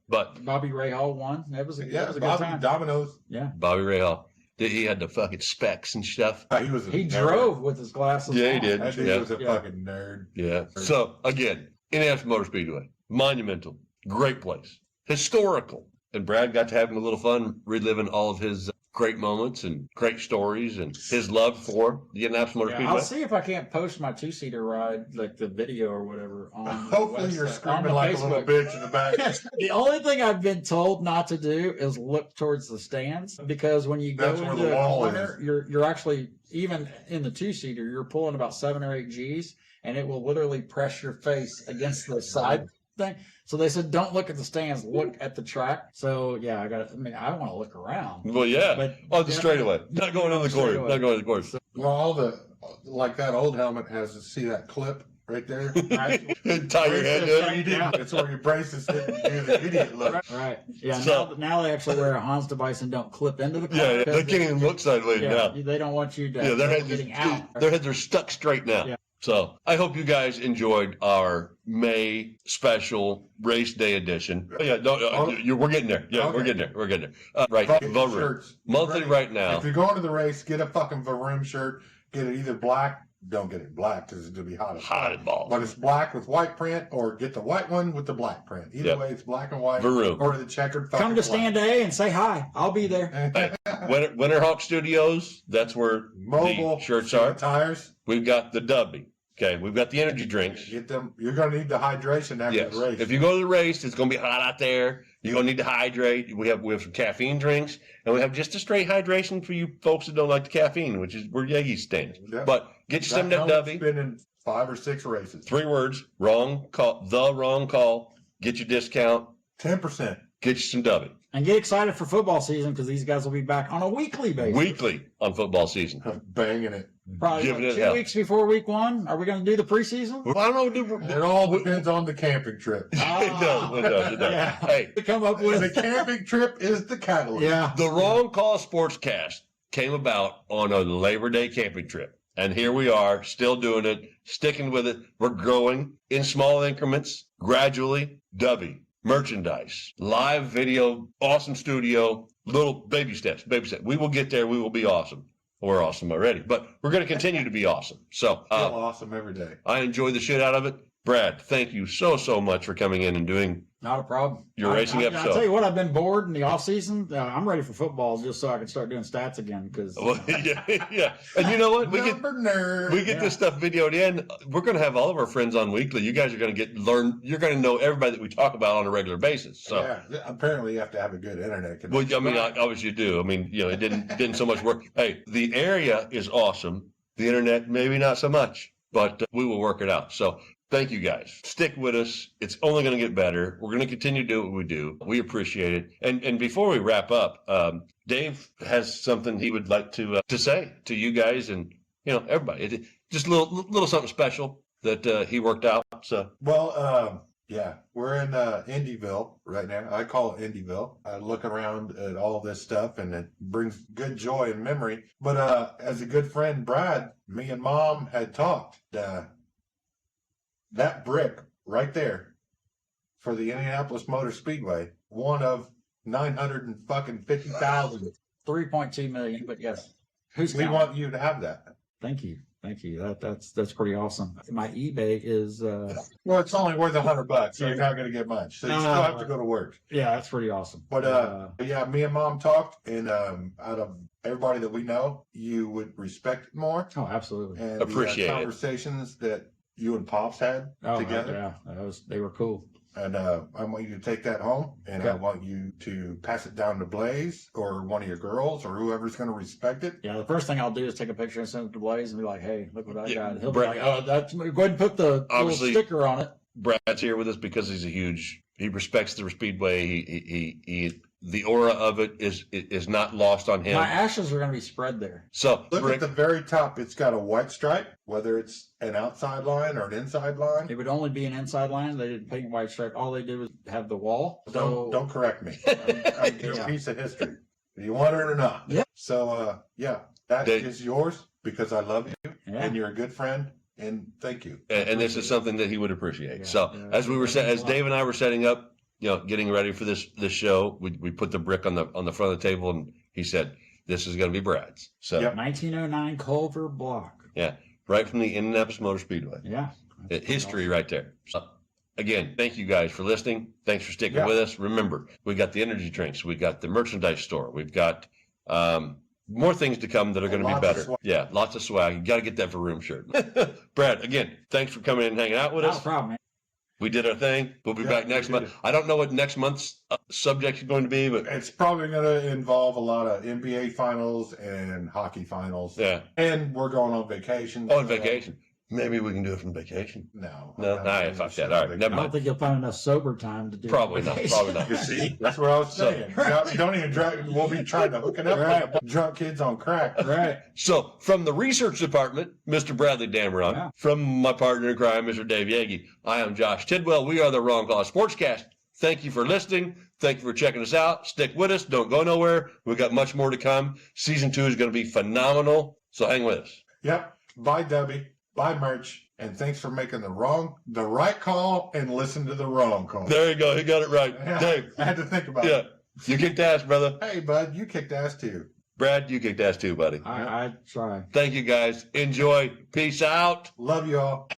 But Bobby Ray Hall won. That was a good Bobby time. Domino's. Yeah. Bobby Rahal, he had the fucking specs and stuff. He was a He nerd. drove with his glasses Yeah, he on. did. That dude Yeah. was a Yeah. fucking nerd. Yeah. So again, Indianapolis Motor Speedway, monumental, great place, historical, and Brad got to having a little fun reliving all of his great moments and great stories and his love for the Indianapolis Motor Yeah, Speedway. I'll see if I can't post my 2-seater ride, like the video or whatever, on the Hopefully you're website, on screaming the like a Facebook. little bitch in the back. The only thing I've been told not to do is look towards the stands, because when you go That's where into the a wall corner, is. you're actually, even in the 2-seater, you're pulling about 7 or 8 G's, and it will literally press your face against the side thing. So they said, don't look at the stands, look at the track. So yeah, I want to look around. Well, yeah, But on the straightaway, not going on the corner, Straightaway. not going on the corner. Well, all like that old helmet has to see that clip right there. Right? Tie your head Braces, up. right? Yeah. It's where your braces sit and do the idiot look. Right. Yeah. So- now they actually wear a Hans device and don't clip into the car. Yeah, because they can't even look sideways yeah, now. they don't want you to Yeah, their getting out. heads are stuck straight now. Yeah. So I hope you guys enjoyed our May special race day edition. Oh, yeah, we're getting there. Yeah, we're Okay. getting there. Right, Fucking Varoom. shirts. Monthly right now. If you're going to the race, get a fucking Varoom shirt. Get it either black. Don't get it black because it's gonna be hot as Hot fuck. as balls. But it's black with white print, or get the white one with the black print. Either Yep. way, it's black and white. Varoom. Or the checkered fucking Come to stand A and say hi. I'll be there. flag. Winterhawk Studios, that's where Mobile the shirts are. tires. We've got the Dubby. Okay, we've got the energy drinks. Get them. You're gonna need the hydration after Yes. the race. If you go to the race, it's going to be hot out there. You're going to need to hydrate. We have some caffeine drinks, and we have just a straight hydration for you folks that don't like the caffeine, which is where Yagi stands. Yep. But get you some of that helmet's Dubby. been in 5 or 6 races. 3 words. Wrong call. The wrong call. Get your discount. 10%. Get you some Dubby. And get excited for football season, because these guys will be back on a weekly basis. Weekly on football season. Banging it. Probably Giving it 2 hell. weeks before week 1. Are we going to do the preseason? Well, I don't know. It all depends on the camping trip. It does. It does. It does. Yeah. Hey, To come up The with. camping trip is the catalyst. Yeah. the Wrong Call Sportscast came about on a Labor Day camping trip. And here we are, still doing it, sticking with it. We're growing in small increments, gradually. Dubby, merchandise, live video, awesome studio, little baby steps, baby steps. We will get there. We will be awesome. We're awesome already, but we're going to continue to be awesome. So Feel awesome every day. I enjoy the shit out of it. Brad, thank you so much for coming in and doing Not a problem. your racing I'll episode. tell you what, I've been bored in the off season. I'm ready for football just so I can start doing stats again. Because Well, yeah. And you know what? We get nerd. this stuff videoed in. We're going to have all of our friends on weekly. You guys are going to you're going to know everybody that we talk about on a regular basis. So, yeah, apparently you have to have a good internet connection. well, I mean, obviously you do. I mean, it didn't so much work. Hey, the area is awesome. The internet, maybe not so much, but we will work it out. So thank you guys. Stick with us. It's only going to get better. We're going to continue to do what we do. We appreciate it. And before we wrap up, Dave has something he would like to say to you guys and everybody. Just a little something special that he worked out. So Well, yeah, we're in Indyville right now. I call it Indyville. I look around at all this stuff and it brings good joy and memory. But as a good friend, Brad, me and Mom had talked. That brick right there for the Indianapolis Motor Speedway one of 950,000. 3.2 million, but yes. Who's We counting? want you to have that. Thank you. That's pretty awesome. My eBay is Well, it's only worth $100, so you're not going to get much. So you still have to go to work. yeah, that's pretty awesome. But yeah, me and Mom talked, and out of everybody that we know, you would respect it more. Oh, absolutely. And Appreciate the it. conversations that you and Pops had together. Yeah, they were cool. And I want you to take that home, and I Okay. want you to pass it down to Blaze or one of your girls or whoever's going to respect it. Yeah, the first thing I'll do is take a picture and send it to Blaze and be like, "Hey, look what I Yeah, got." And he'll Brett- be like, "Oh, that's go ahead and put the little Obviously- sticker on it." Brad's here with us because he respects the Speedway. He the aura of it is not lost on him. My ashes are going to be spread there. So Look Rick, at the very top. It's got a white stripe, whether it's an outside line or an inside line. It would only be an inside line. They didn't paint white stripe. All they did was have the wall. So Don't correct me. I'm just a piece of history. Do you want it or not? Yeah. So, yeah, that Dave- is yours because I love you yeah. and you're a good friend. And thank you. and this is something that he would appreciate. Yeah, So yeah, as we were that means as a lot. Dave and I were setting up, getting ready for this show, we put the brick on the front of the table, and he said, "This is going to be Brad's." So Yep. 1909 Culver Block. right from the Indianapolis Motor Speedway, Yeah. history right there. So again, thank you guys for listening. Thanks for sticking Yeah. with us. Remember, we got the energy drinks, we got the merchandise store, we've got more things to come that are going to be Lots of better. swag. Yeah, lots of swag. You got to get that Varoom shirt. Brad, again, thanks for coming in and hanging out with Not a us. problem, man. We did our thing. We'll be Yeah, back next we month. did. I don't know what next month's subject is going to be, but It's probably going to involve a lot of NBA finals and hockey finals. yeah. And we're going on vacation. Oh, on vacation. Maybe we can do it from vacation. No. No, I'm not nah, doing fuck shit that. All on right, never I mind. don't think you'll find enough sober time to do Probably it. not. Probably not. You see, that's what I was So- saying. Don't even drag. We'll be trying to hook it up with drunk kids on crack. Right. So, from the research department, Mr. Bradley Damron, Yeah. from my partner in crime, Mr. Dave Yagi, I am Josh Tidwell. We are the Wrong Call Sportscast. Thank you for listening. Thank you for checking us out. Stick with us. Don't go nowhere. We've got much more to come. Season 2 is going to be phenomenal. So, hang with us. Yep. Buy Debbie. Buy merch. And thanks for making the right call and listen to the wrong call. There you go. He got it right. Yeah, Dave, I had to think about yeah. it. You kicked ass, brother. Hey, bud, you kicked ass too. Brad, you kicked ass too, buddy. I try. Thank you, guys. Enjoy. Peace out. Love you all.